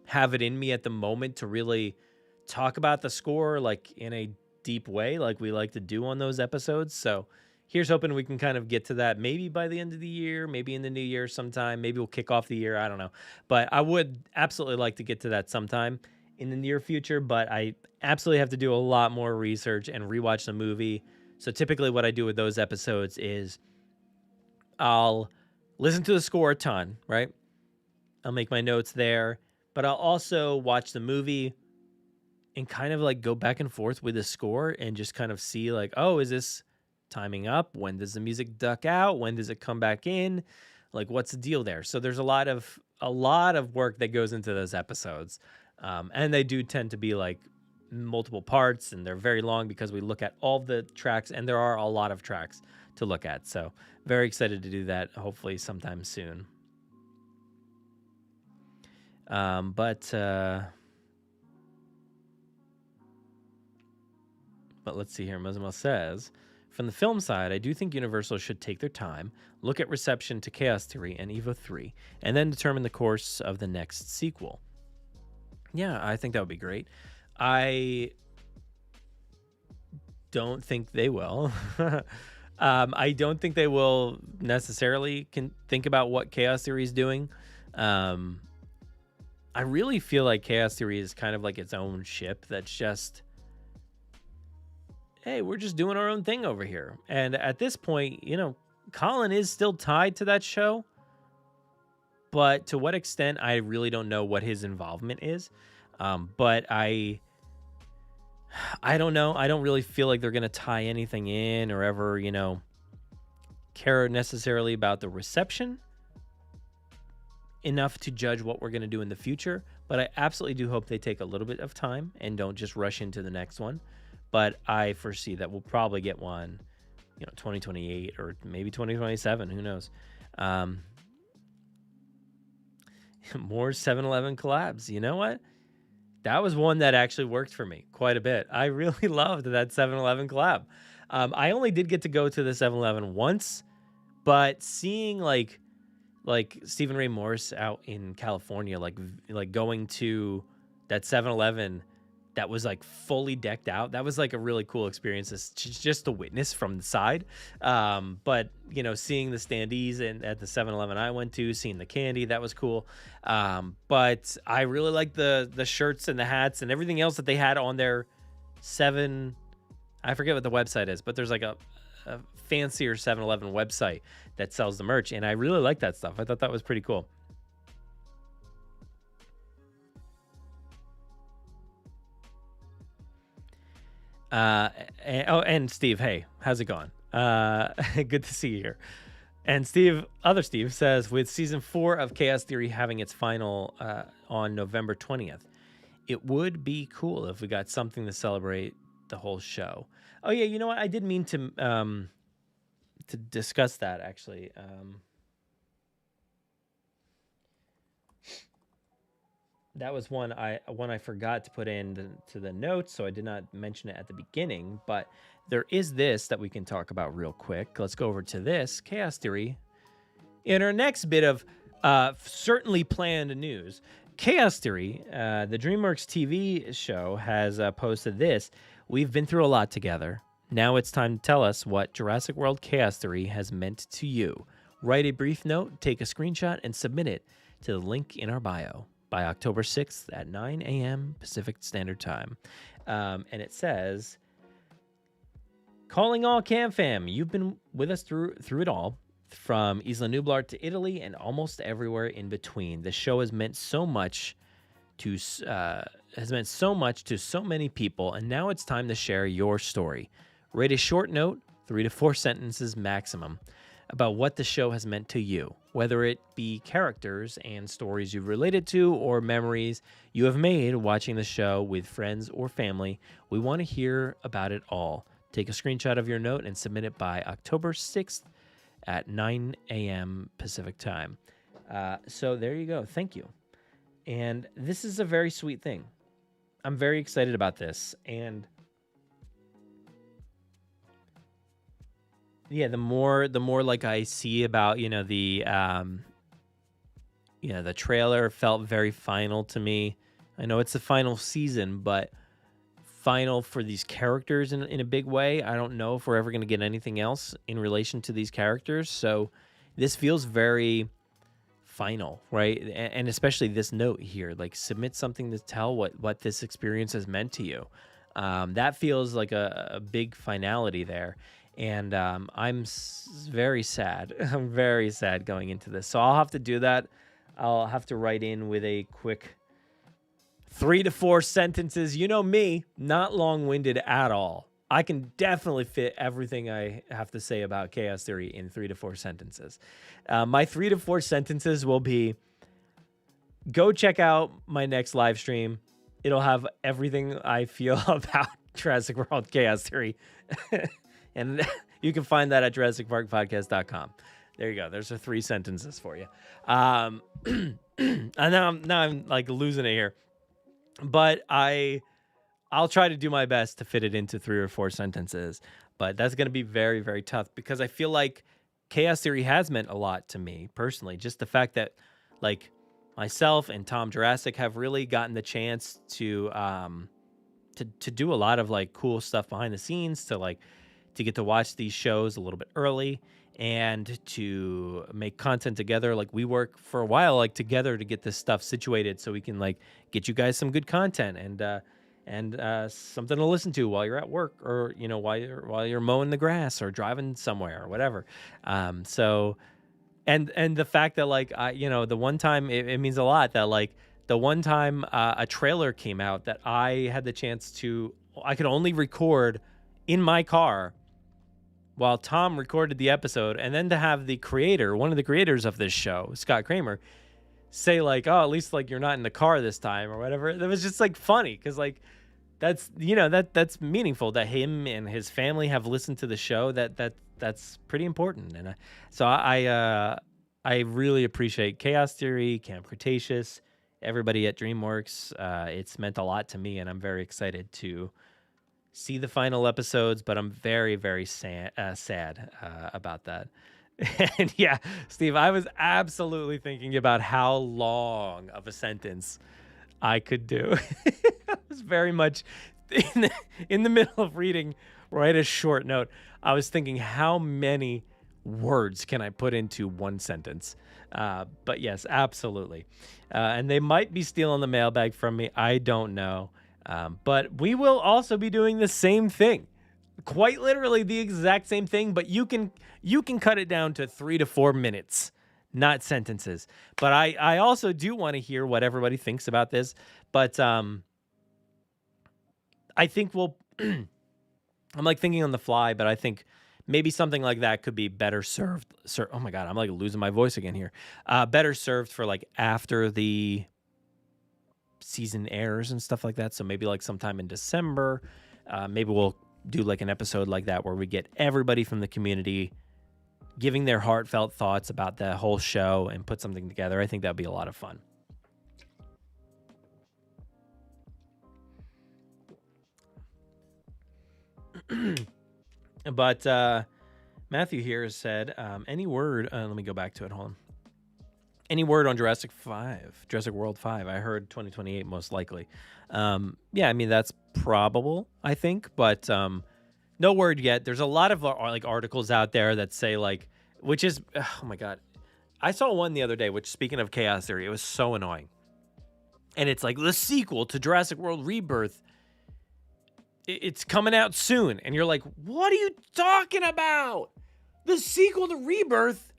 have it in me at the moment to really talk about the score like in a deep way like we like to do on those episodes. So here's hoping we can kind of get to that maybe by the end of the year, maybe in the new year sometime. Maybe we'll kick off the year. I don't know. But I would absolutely like to get to that sometime in the near future. But I absolutely have to do a lot more research and rewatch the movie. So typically what I do with those episodes is I'll listen to the score a ton, right? I'll make my notes there. But I'll also watch the movie and kind of like go back and forth with the score and just kind of see like, oh, is this timing up? When does the music duck out? When does it come back in? Like, what's the deal there? So there's a lot of work that goes into those episodes. And they do tend to be like multiple parts, and they're very long because we look at all the tracks, and there are a lot of tracks to look at. So very excited to do that, hopefully sometime soon. But let's see here. Muslim says, from the film side, I do think Universal should take their time, look at reception to Chaos Theory and Evo 3, and then determine the course of the next sequel. Yeah, I think that would be great. I don't think they will. I don't think they will necessarily think about what Chaos Theory is doing. I really feel like Chaos Theory is kind of like its own ship that's just, hey, we're just doing our own thing over here. And at this point, you know, Colin is still tied to that show. But to what extent, I really don't know what his involvement is. But I don't know. I don't really feel like they're going to tie anything in or ever, you know, care necessarily about the reception enough to judge what we're going to do in the future. But I absolutely do hope they take a little bit of time and don't just rush into the next one. But I foresee that we'll probably get one, you know, 2028 or maybe 2027. Who knows? More 7-Eleven collabs. You know what? That was one that actually worked for me quite a bit. I really loved that 7-Eleven collab. I only did get to go to the 7-Eleven once, but seeing like Stephen Ray Morris out in California, like going to that 7-Eleven that was like fully decked out, that was like a really cool experience just to witness from the side. But you know, seeing the standees and at the 7-Eleven I went to, seeing the candy, that was cool. But I really like the shirts and the hats and everything else that they had on their I forget what the website is, but there's like a fancier 7-Eleven website that sells the merch, and I really like that stuff. I thought that was pretty cool. And Steve, hey, how's it going? Good to see you here. And other Steve says, with season 4 of Chaos Theory having its final on November 20th, it would be cool if we got something to celebrate the whole show. Oh yeah, you know what? I did mean to discuss that actually. That was one I forgot to put to the notes, so I did not mention it at the beginning. But there is this that we can talk about real quick. Let's go over to this Chaos Theory. In our next bit of certainly planned news, Chaos Theory, the DreamWorks TV show, has posted this. We've been through a lot together. Now it's time to tell us what Jurassic World Chaos Theory has meant to you. Write a brief note, take a screenshot, and submit it to the link in our bio by October 6th at 9 a.m. Pacific Standard Time. And it says, calling all Cam fam, you've been with us through it all, from Isla Nublar to Italy and almost everywhere in between. The show has meant so much to so many people, and now it's time to share your story. Write a short note, 3 to 4 sentences maximum, about what the show has meant to you, whether it be characters and stories you've related to or memories you have made watching the show with friends or family. We want to hear about it all. Take a screenshot of your note and submit it by October 6th at 9 a.m. Pacific time. So there you go. Thank you. And this is a very sweet thing. I'm very excited about this. And yeah, the more like I see about, the trailer felt very final to me. I know it's the final season, but final for these characters in a big way. I don't know if we're ever going to get anything else in relation to these characters. So this feels very final, right? And especially this note here, like submit something to tell what this experience has meant to you. That feels like a big finality there. And I'm very sad. I'm very sad going into this. So I'll have to do that. I'll have to write in with a quick 3 to 4 sentences. You know me, not long-winded at all. I can definitely fit everything I have to say about Chaos Theory in 3 to 4 sentences. My 3 to 4 sentences will be, go check out my next live stream. It'll have everything I feel about Jurassic World Chaos Theory. And you can find that at JurassicParkPodcast.com. There you go. There's the 3 sentences for you. And now I'm like losing it here. But I'll try to do my best to fit it into 3 or 4 sentences. But that's going to be very, very tough because I feel like Chaos Theory has meant a lot to me personally. Just the fact that like myself and Tom Jurassic have really gotten the chance to do a lot of like cool stuff behind the scenes, to get to watch these shows a little bit early and to make content together. Like we work for a while, like together to get this stuff situated so we can like get you guys some good content and something to listen to while you're at work or, while you're mowing the grass or driving somewhere or whatever. So, and the fact that like, the one time it means a lot that like the one time a trailer came out that I had the chance I could only record in my car while Tom recorded the episode, and then to have one of the creators of this show, Scott Kramer, say like, oh, at least like you're not in the car this time or whatever. It was just like funny because like that's that's meaningful that him and his family have listened to the show. That's pretty important. And so I really appreciate Chaos Theory, Camp Cretaceous, everybody at DreamWorks. It's meant a lot to me, and I'm very excited to see the final episodes, but I'm very, very sad about that. And yeah, Steve, I was absolutely thinking about how long of a sentence I could do. I was very much in the middle of reading, write a short note. I was thinking, how many words can I put into one sentence? But yes, absolutely. And they might be stealing the mailbag from me. I don't know. But we will also be doing the same thing, quite literally the exact same thing, but you can cut it down to 3 to 4 minutes, not sentences. But I also do want to hear what everybody thinks about this. But I think I'm like thinking on the fly, but I think maybe something like that could be better served. Oh my God, I'm like losing my voice again here. Better served for like after the season airs and stuff like that. So maybe like sometime in December, maybe we'll do like an episode like that where we get everybody from the community giving their heartfelt thoughts about the whole show and put something together. I think that'd be a lot of fun. But Matthew here has said, any word, let me go back to it, hold on. Any word on Jurassic World 5? I heard 2028 most likely. Yeah, I mean, that's probable, I think, but no word yet. There's a lot of like articles out there that say like, which is, oh my God. I saw one the other day, which speaking of chaos theory, it was so annoying. And it's like the sequel to Jurassic World Rebirth. It's coming out soon. And you're like, what are you talking about? The sequel to Rebirth?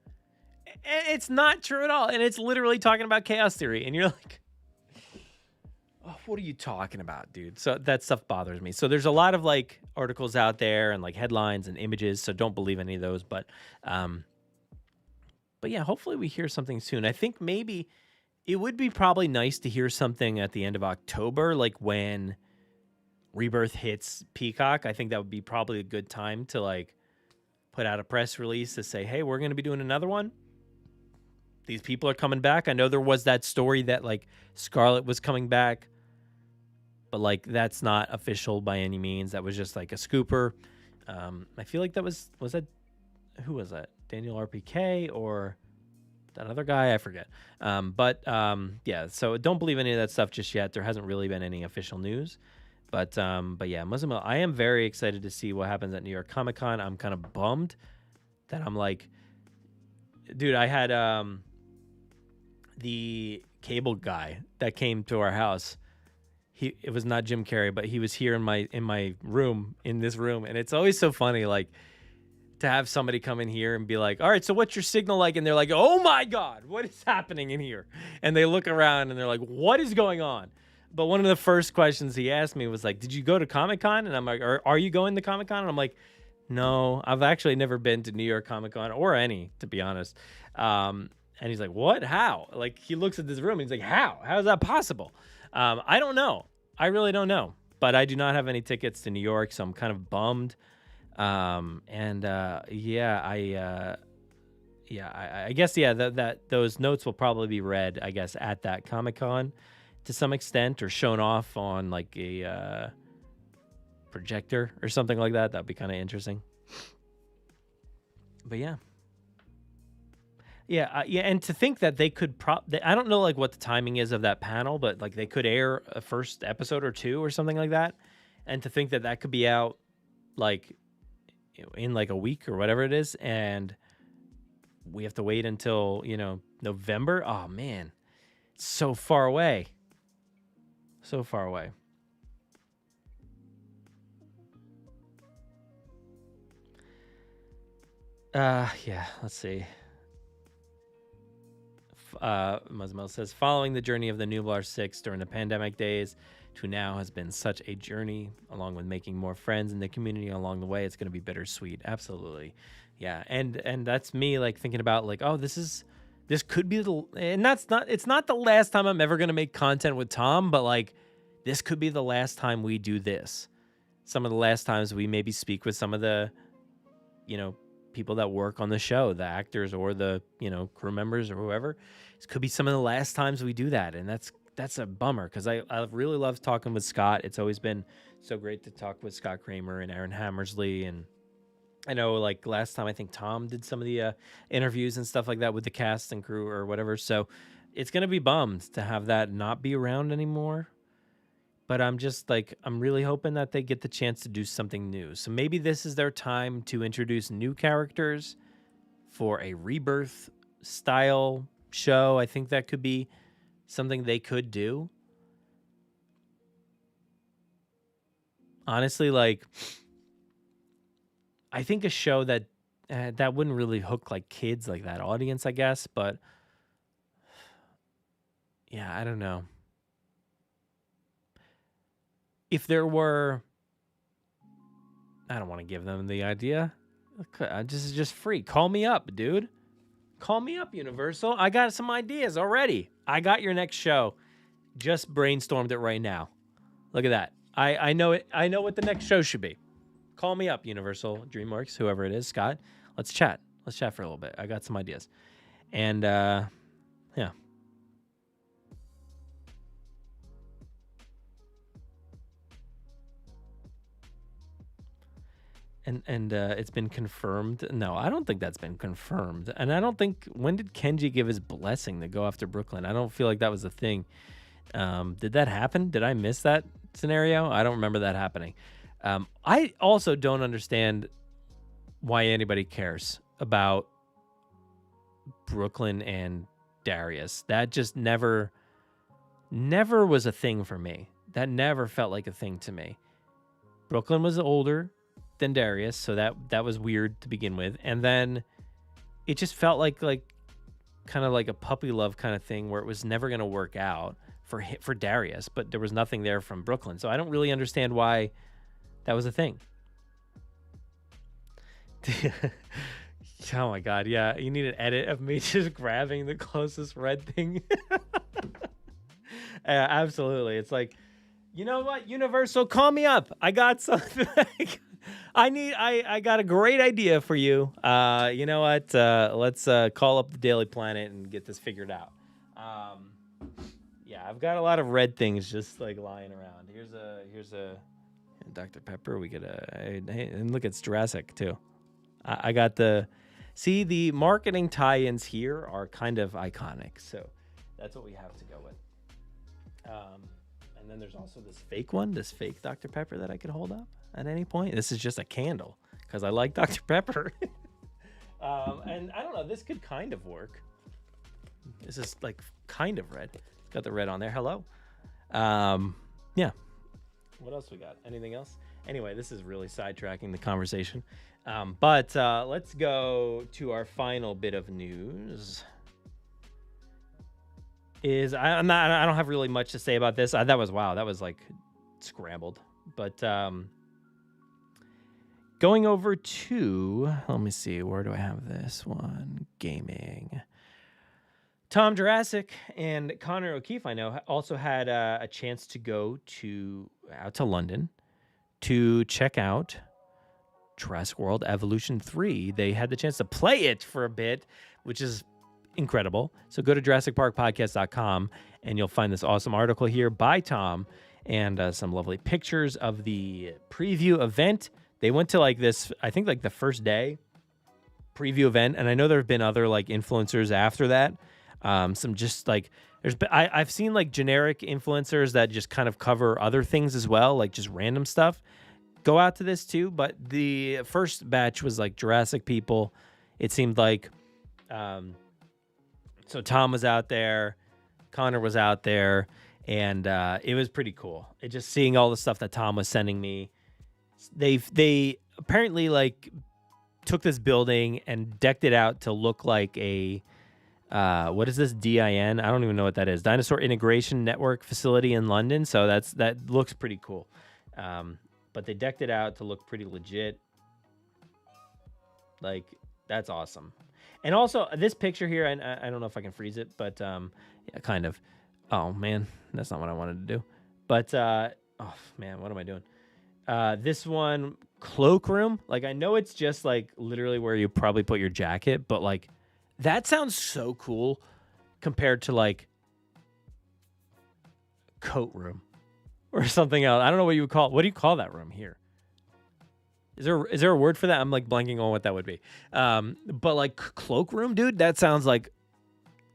It's not true at all. And it's literally talking about chaos theory. And you're like, oh, what are you talking about, dude? So that stuff bothers me. So there's a lot of like articles out there and like headlines and images. So don't believe any of those. But yeah, hopefully we hear something soon. I think maybe it would be probably nice to hear something at the end of October, like when Rebirth hits Peacock. I think that would be probably a good time to like put out a press release to say, hey, we're going to be doing another one. These people are coming back. I know there was that story that like Scarlett was coming back, but like that's not official by any means. That was just like a scooper. I feel like that was that, who was that? Daniel RPK or that other guy? I forget. Yeah, so don't believe any of that stuff just yet. There hasn't really been any official news. But yeah, Muslim, I am very excited to see what happens at New York Comic Con. I'm kind of bummed that I'm like, dude, I had the cable guy that came to our house. It was not Jim Carrey, but he was here in my room, in this room, and it's always so funny, like to have somebody come in here and be like, all right, so what's your signal like? And they're like, oh my God, what is happening in here? And they look around and they're like, what is going on? But one of the first questions he asked me was like, did you go to Comic-Con? And I'm like, are you going to Comic-Con? And I'm like, no, I've actually never been to New York Comic-Con or any, to be honest. And he's like, what? How? Like, he looks at this room and he's like, how? How is that possible? I don't know. I really don't know. But I do not have any tickets to New York, so I'm kind of bummed. I guess, yeah, that those notes will probably be read, I guess, at that Comic-Con to some extent, or shown off on like a projector or something like that. That'd be kind of interesting. But yeah. And to think that they could I don't know like what the timing is of that panel, but like they could air a first episode or two or something like that, and to think that that could be out like in like a week or whatever it is, and we have to wait until November. Oh man, it's so far away. So far away. Yeah, let's see. Musmel says, following the journey of the Nublar 6 during the pandemic days to now has been such a journey, along with making more friends in the community along the way. It's going to be bittersweet. Absolutely. Yeah. And that's me like thinking about like, oh, this could be it's not the last time I'm ever going to make content with Tom, but like this could be the last time we do this. Some of the last times we maybe speak with some of the, people that work on the show, the actors or the, crew members or whoever. This could be some of the last times we do that. And that's a bummer because I really love talking with Scott. It's always been so great to talk with Scott Kramer and Aaron Hammersley. And I know like last time I think Tom did some of the interviews and stuff like that with the cast and crew or whatever. So it's going to be bummed to have that not be around anymore. But I'm just like, I'm really hoping that they get the chance to do something new. So maybe this is their time to introduce new characters for a Rebirth style show. I think that could be something they could do. Honestly, like, I think a show that wouldn't really hook like kids, like that audience, I guess. But yeah, I don't know. If there were, I don't want to give them the idea. This is just free. Call me up, dude. Call me up, Universal. I got some ideas already. I got your next show. Just brainstormed it right now. Look at that. I know it. I know what the next show should be. Call me up, Universal, DreamWorks, whoever it is, Scott. Let's chat. Let's chat for a little bit. I got some ideas. And, yeah. And it's been confirmed. No, I don't think that's been confirmed. And I don't think, when did Kenji give his blessing to go after Brooklyn? I don't feel like that was the thing. Did that happen? Did I miss that scenario? I don't remember that happening. I also don't understand why anybody cares about Brooklyn and Darius. That just never was a thing for me. That never felt like a thing to me. Brooklyn was older than Darius, so that was weird to begin with. And then it just felt like kind of like a puppy love kind of thing where it was never going to work out for Darius, but there was nothing there from Brooklyn. So I don't really understand why that was a thing. Oh my God. Yeah. You need an edit of me just grabbing the closest red thing. Absolutely. It's like, you know what? Universal, call me up. I got something. I got a great idea for you. You know what? Let's call up the Daily Planet and get this figured out. Yeah, I've got a lot of red things just like lying around. Here's a Dr. Pepper. We get hey, and look, it's Jurassic too. I got the marketing tie-ins here are kind of iconic, so that's what we have to go with. And then there's also this fake Dr. Pepper that I could hold up at any point. This is just a candle because I like Dr. Pepper. And I don't know, this could kind of work. This is like kind of red. Got the red on there. Hello. Yeah. What else we got? Anything else? Anyway, this is really sidetracking the conversation. But let's go to our final bit of news. I don't have really much to say about this. That was like scrambled. But going over to, let me see, where do I have this one? Gaming. Tom Jurassic and Connor O'Keefe, I know, also had a chance to go out to London to check out Jurassic World Evolution 3. They had the chance to play it for a bit, which is incredible. So go to JurassicParkPodcast.com and you'll find this awesome article here by Tom and some lovely pictures of the preview event. They went to like this, I think like the first day preview event. And I know there have been other like influencers after that. Some just like I've seen like generic influencers that just kind of cover other things as well, like just random stuff. Go out to this too, but the first batch was like Jurassic people. It seemed like, so Tom was out there, Connor was out there, and it was pretty cool. It just seeing all the stuff that Tom was sending me. They apparently like took this building and decked it out to look like a what is this DIN? I don't even know what that is. Dinosaur Integration Network facility in London. So that looks pretty cool. But they decked it out to look pretty legit. Like, that's awesome. And also this picture here, I don't know if I can freeze it, but yeah, kind of. Oh man, that's not what I wanted to do. But oh man, what am I doing? This one, cloakroom. Like, I know it's just like literally where you probably put your jacket, but like that sounds so cool compared to like coat room or something else. I don't know what you would call it. What do you call that room here? Is there a word for that? I'm like blanking on what that would be. But like cloakroom, dude, that sounds like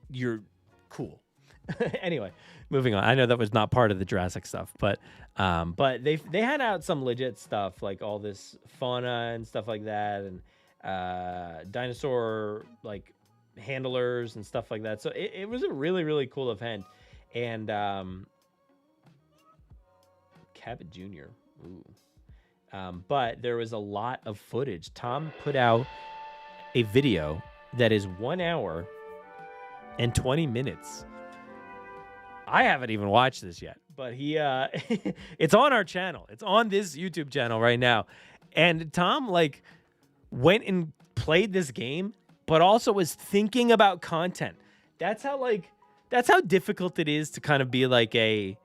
you're cool. Anyway, moving on. I know that was not part of the Jurassic stuff, but they had out some legit stuff, like all this fauna and stuff like that, and dinosaur like handlers and stuff like that. So it was a really, really cool event. And Cabot Jr. Ooh. But there was a lot of footage. Tom put out a video that is 1 hour and 20 minutes. I haven't even watched this yet, but he it's on our channel. It's on this YouTube channel right now. And Tom like went and played this game, but also was thinking about content. That's how difficult it is to kind of be like a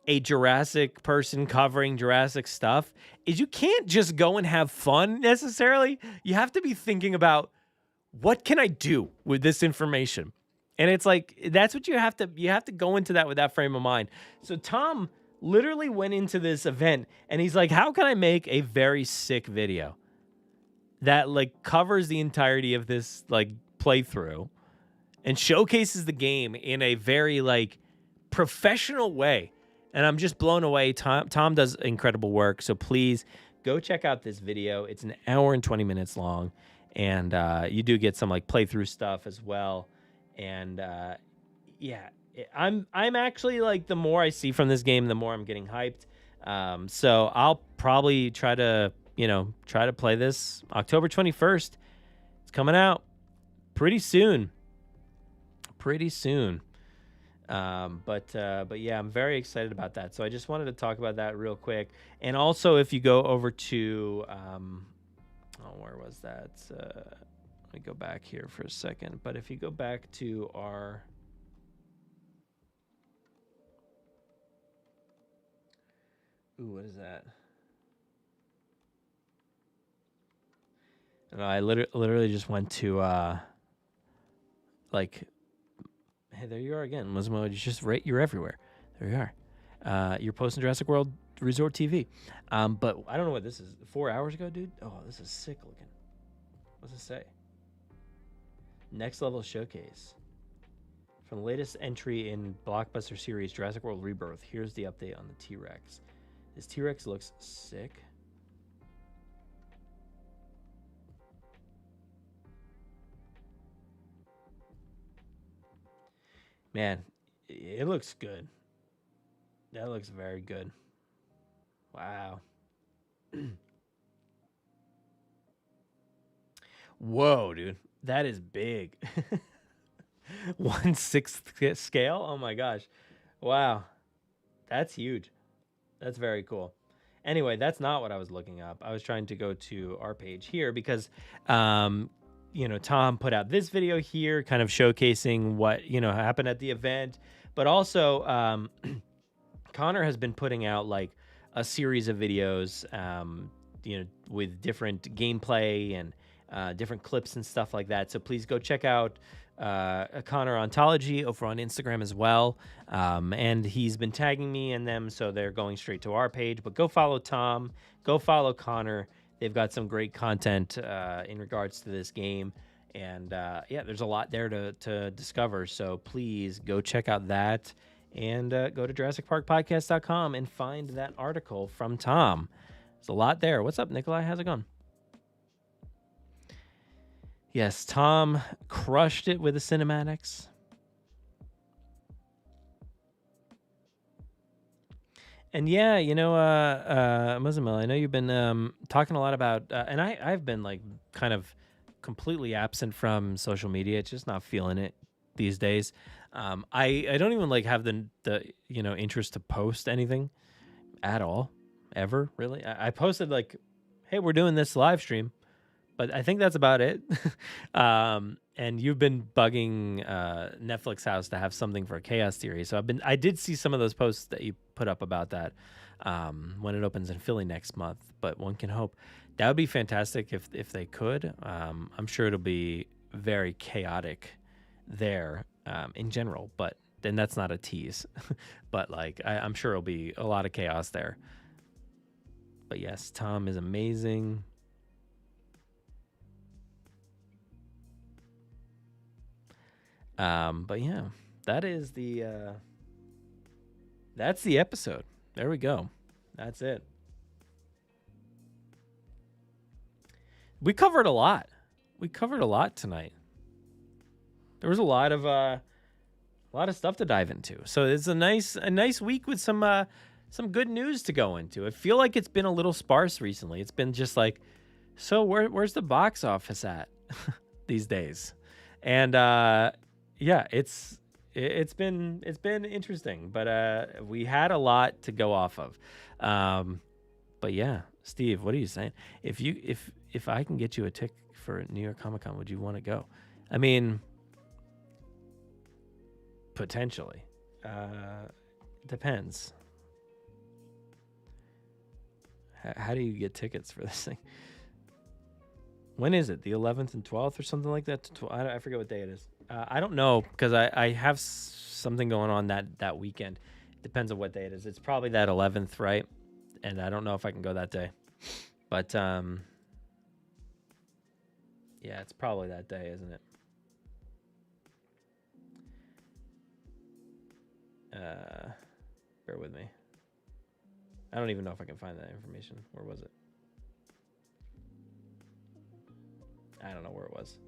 Jurassic person covering Jurassic stuff. Is you can't just go and have fun necessarily. You have to be thinking about, what can I do with this information? And it's like, that's what you have to go into that with that frame of mind. So Tom literally went into this event and he's like, how can I make a very sick video that like covers the entirety of this like playthrough and showcases the game in a very like professional way? And I'm just blown away. Tom does incredible work. So please go check out this video. It's an hour and 20 minutes long. And you do get some like playthrough stuff as well. And yeah, I'm actually like, the more I see from this game, the more I'm getting hyped. So I'll probably try to play this October 21st. It's coming out pretty soon. But yeah, I'm very excited about that. So I just wanted to talk about that real quick. And also, if you go over to, where was that? Let me go back here for a second. But if you go back to our, what is that? And I literally just went to, hey, there you are again. Musmo, you just rate, you're everywhere. There you are. You're posting Jurassic World Resort TV. But I don't know what this is. 4 hours ago, dude? Oh, this is sick looking. What's it say? Next level showcase. From the latest entry in blockbuster series Jurassic World Rebirth, here's the update on the T-Rex. This T-Rex looks sick. Man, it looks good. That looks very good. Wow. Whoa, dude. That is big. 1/6 scale? Oh my gosh. Wow. That's huge. That's very cool. Anyway, that's not what I was looking up. I was trying to go to our page here because Tom put out this video here kind of showcasing what, happened at the event. But also, Connor has been putting out like a series of videos, with different gameplay and different clips and stuff like that. So please go check out Connor Ontology over on Instagram as well. And he's been tagging me in them, so they're going straight to our page. But go follow Tom, go follow Connor. They've got some great content in regards to this game. And yeah, there's a lot there to discover. So please go check out that and go to JurassicParkPodcast.com and find that article from Tom. There's a lot there. What's up, Nikolai? How's it going? Yes, Tom crushed it with the cinematics. And yeah, Muslim, I know you've been talking a lot about, and I've been like kind of completely absent from social media. It's just not feeling it these days. I don't even like have the interest to post anything at all, ever really. I posted like, hey, we're doing this live stream, but I think that's about it. And you've been bugging Netflix House to have something for Chaos Theory. So I did see some of those posts that you put up about that when it opens in Philly next month. But one can hope that would be fantastic if they could. I'm sure it'll be very chaotic there in general, but then that's not a tease. But like I'm sure it'll be a lot of chaos there. But yes, Tom is amazing. But yeah, that's the episode. There we go. That's it. We covered a lot. Tonight. There was a lot of stuff to dive into. So it's a nice week with some good news to go into. I feel like it's been a little sparse recently. It's been just like, so where's the box office at these days? And yeah, it's been interesting, but we had a lot to go off of. But yeah, Steve, what are you saying? If I can get you a ticket for New York Comic Con, would you want to go? I mean, potentially. Depends. How do you get tickets for this thing? When is it? The 11th and 12th or something like that? I forget what day it is. I don't know because I have something going on that weekend. It depends on what day it is. It's probably that 11th, right? And I don't know if I can go that day. But, yeah, it's probably that day, isn't it? Bear with me. I don't even know if I can find that information. Where was it? I don't know where it was.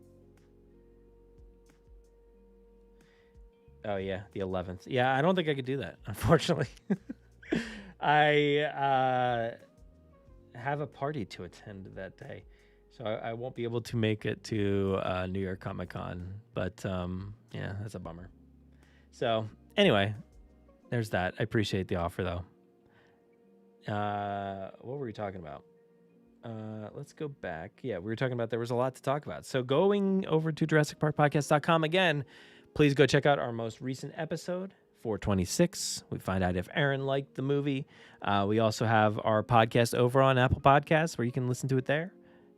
Oh, yeah, the 11th. Yeah, I don't think I could do that, unfortunately. I have a party to attend that day, so I won't be able to make it to New York Comic Con. But, yeah, that's a bummer. So, anyway, there's that. I appreciate the offer, though. What were we talking about? Let's go back. Yeah, we were talking about there was a lot to talk about. So going over to JurassicParkPodcast.com again, please go check out our most recent episode, 426. We find out if Aaron liked the movie. We also have our podcast over on Apple Podcasts where you can listen to it there.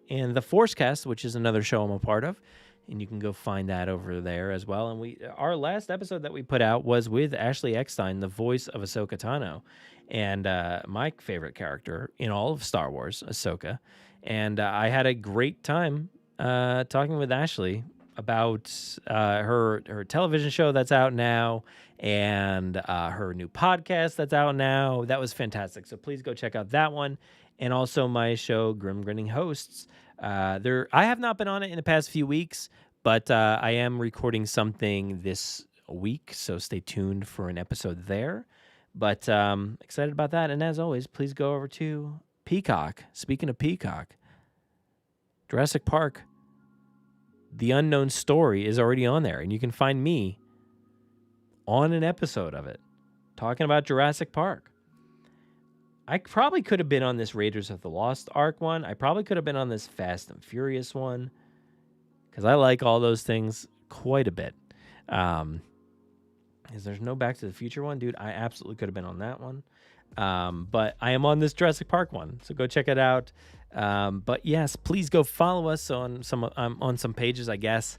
And the Forcecast, which is another show I'm a part of. And you can go find that over there as well. And our last episode that we put out was with Ashley Eckstein, the voice of Ahsoka Tano, and my favorite character in all of Star Wars, Ahsoka. And I had a great time talking with Ashley about her television show that's out now and her new podcast that's out now. That was fantastic. So please go check out that one. And also my show, Grim Grinning Hosts. I have not been on it in the past few weeks, but I am recording something this week, so stay tuned for an episode there. But excited about that. And as always, please go over to Peacock. Speaking of Peacock, Jurassic Park, The Unknown Story is already on there, and you can find me on an episode of it talking about Jurassic Park. I probably could have been on this Raiders of the Lost Ark one. I probably could have been on this Fast and Furious one because I like all those things quite a bit. Is there's no Back to the Future one? Dude, I absolutely could have been on that one. But I am on this Jurassic Park one, so go check it out. But yes, please go follow us on some pages, I guess.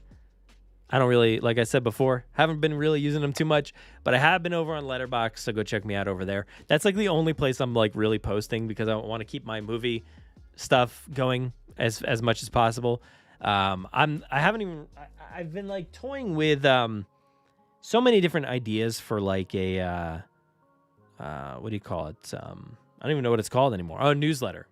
I don't really, like I said before, haven't been really using them too much, but I have been over on Letterboxd, so go check me out over there. That's like the only place I'm like really posting because I want to keep my movie stuff going as much as possible. I've been like toying with so many different ideas for like a what do you call it? I don't even know what it's called anymore. Oh, newsletter.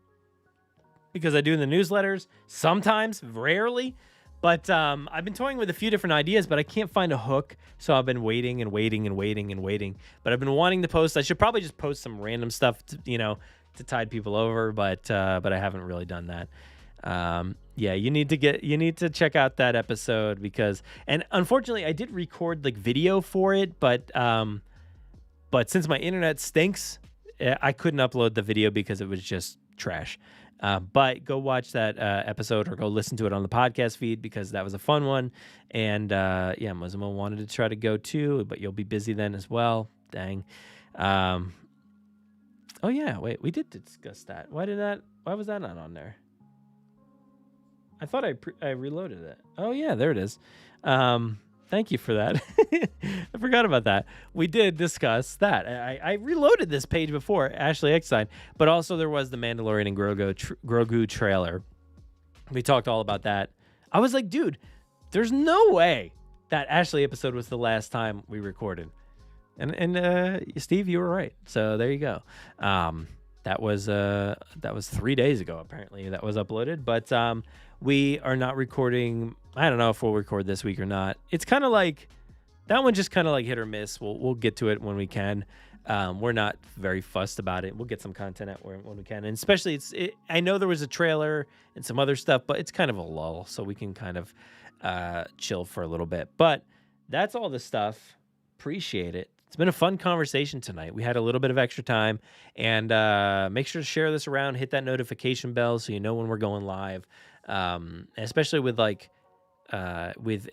Because I do the newsletters sometimes, rarely. But I've been toying with a few different ideas, but I can't find a hook. So I've been waiting. But I've been wanting to post. I should probably just post some random stuff, to tide people over. But I haven't really done that. Yeah, you need to check out that episode and unfortunately I did record like video for it, but since my internet stinks, I couldn't upload the video because it was just trash. But go watch that episode or go listen to it on the podcast feed because that was a fun one. And yeah, Muzimo wanted to try to go too, but you'll be busy then as well. Dang. Oh yeah, wait, we did discuss that. Why was that not on there? I thought I reloaded it. Oh yeah, there it is. Thank you for that. I forgot about that. We did discuss that. I reloaded this page before, Ashley Eckstein, but also there was the Mandalorian and Grogu trailer. We talked all about that. I was like, dude, there's no way that Ashley episode was the last time we recorded. And Steve, you were right. So there you go. That was 3 days ago, apparently, that was uploaded. But we are not recording. I don't know if we'll record this week or not. It's kind of like that one, just kind of like hit or miss. We'll get to it when we can. We're not very fussed about it. We'll get some content out when we can, and especially I know there was a trailer and some other stuff, but it's kind of a lull, so we can kind of chill for a little bit. But that's all the stuff. Appreciate it. It's been a fun conversation tonight. We had a little bit of extra time, and make sure to share this around. Hit that notification bell so you know when we're going live, especially with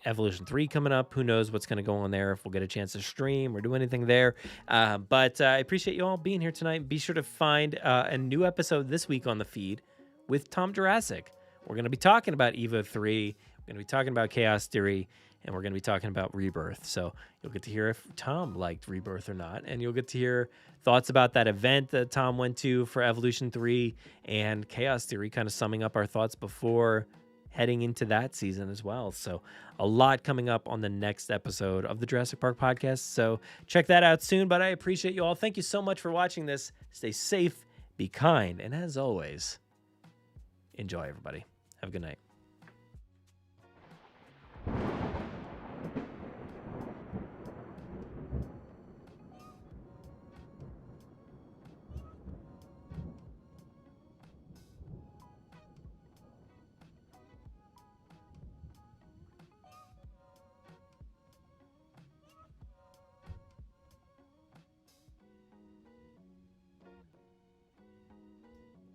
Evolution 3 coming up. Who knows what's going to go on there, if we'll get a chance to stream or do anything there. But I appreciate you all being here tonight. Be sure to find a new episode this week on the feed with Talk Jurassic. We're going to be talking about Evo 3. We're going to be talking about Chaos Theory. And we're going to be talking about Rebirth. So you'll get to hear if Tom liked Rebirth or not. And you'll get to hear thoughts about that event that Tom went to for Evolution 3 and Chaos Theory, kind of summing up our thoughts before heading into that season as well. So a lot coming up on the next episode of the Jurassic Park podcast. So check that out soon. But I appreciate you all. Thank you so much for watching this. Stay safe, be kind, and as always, enjoy, everybody. Have a good night.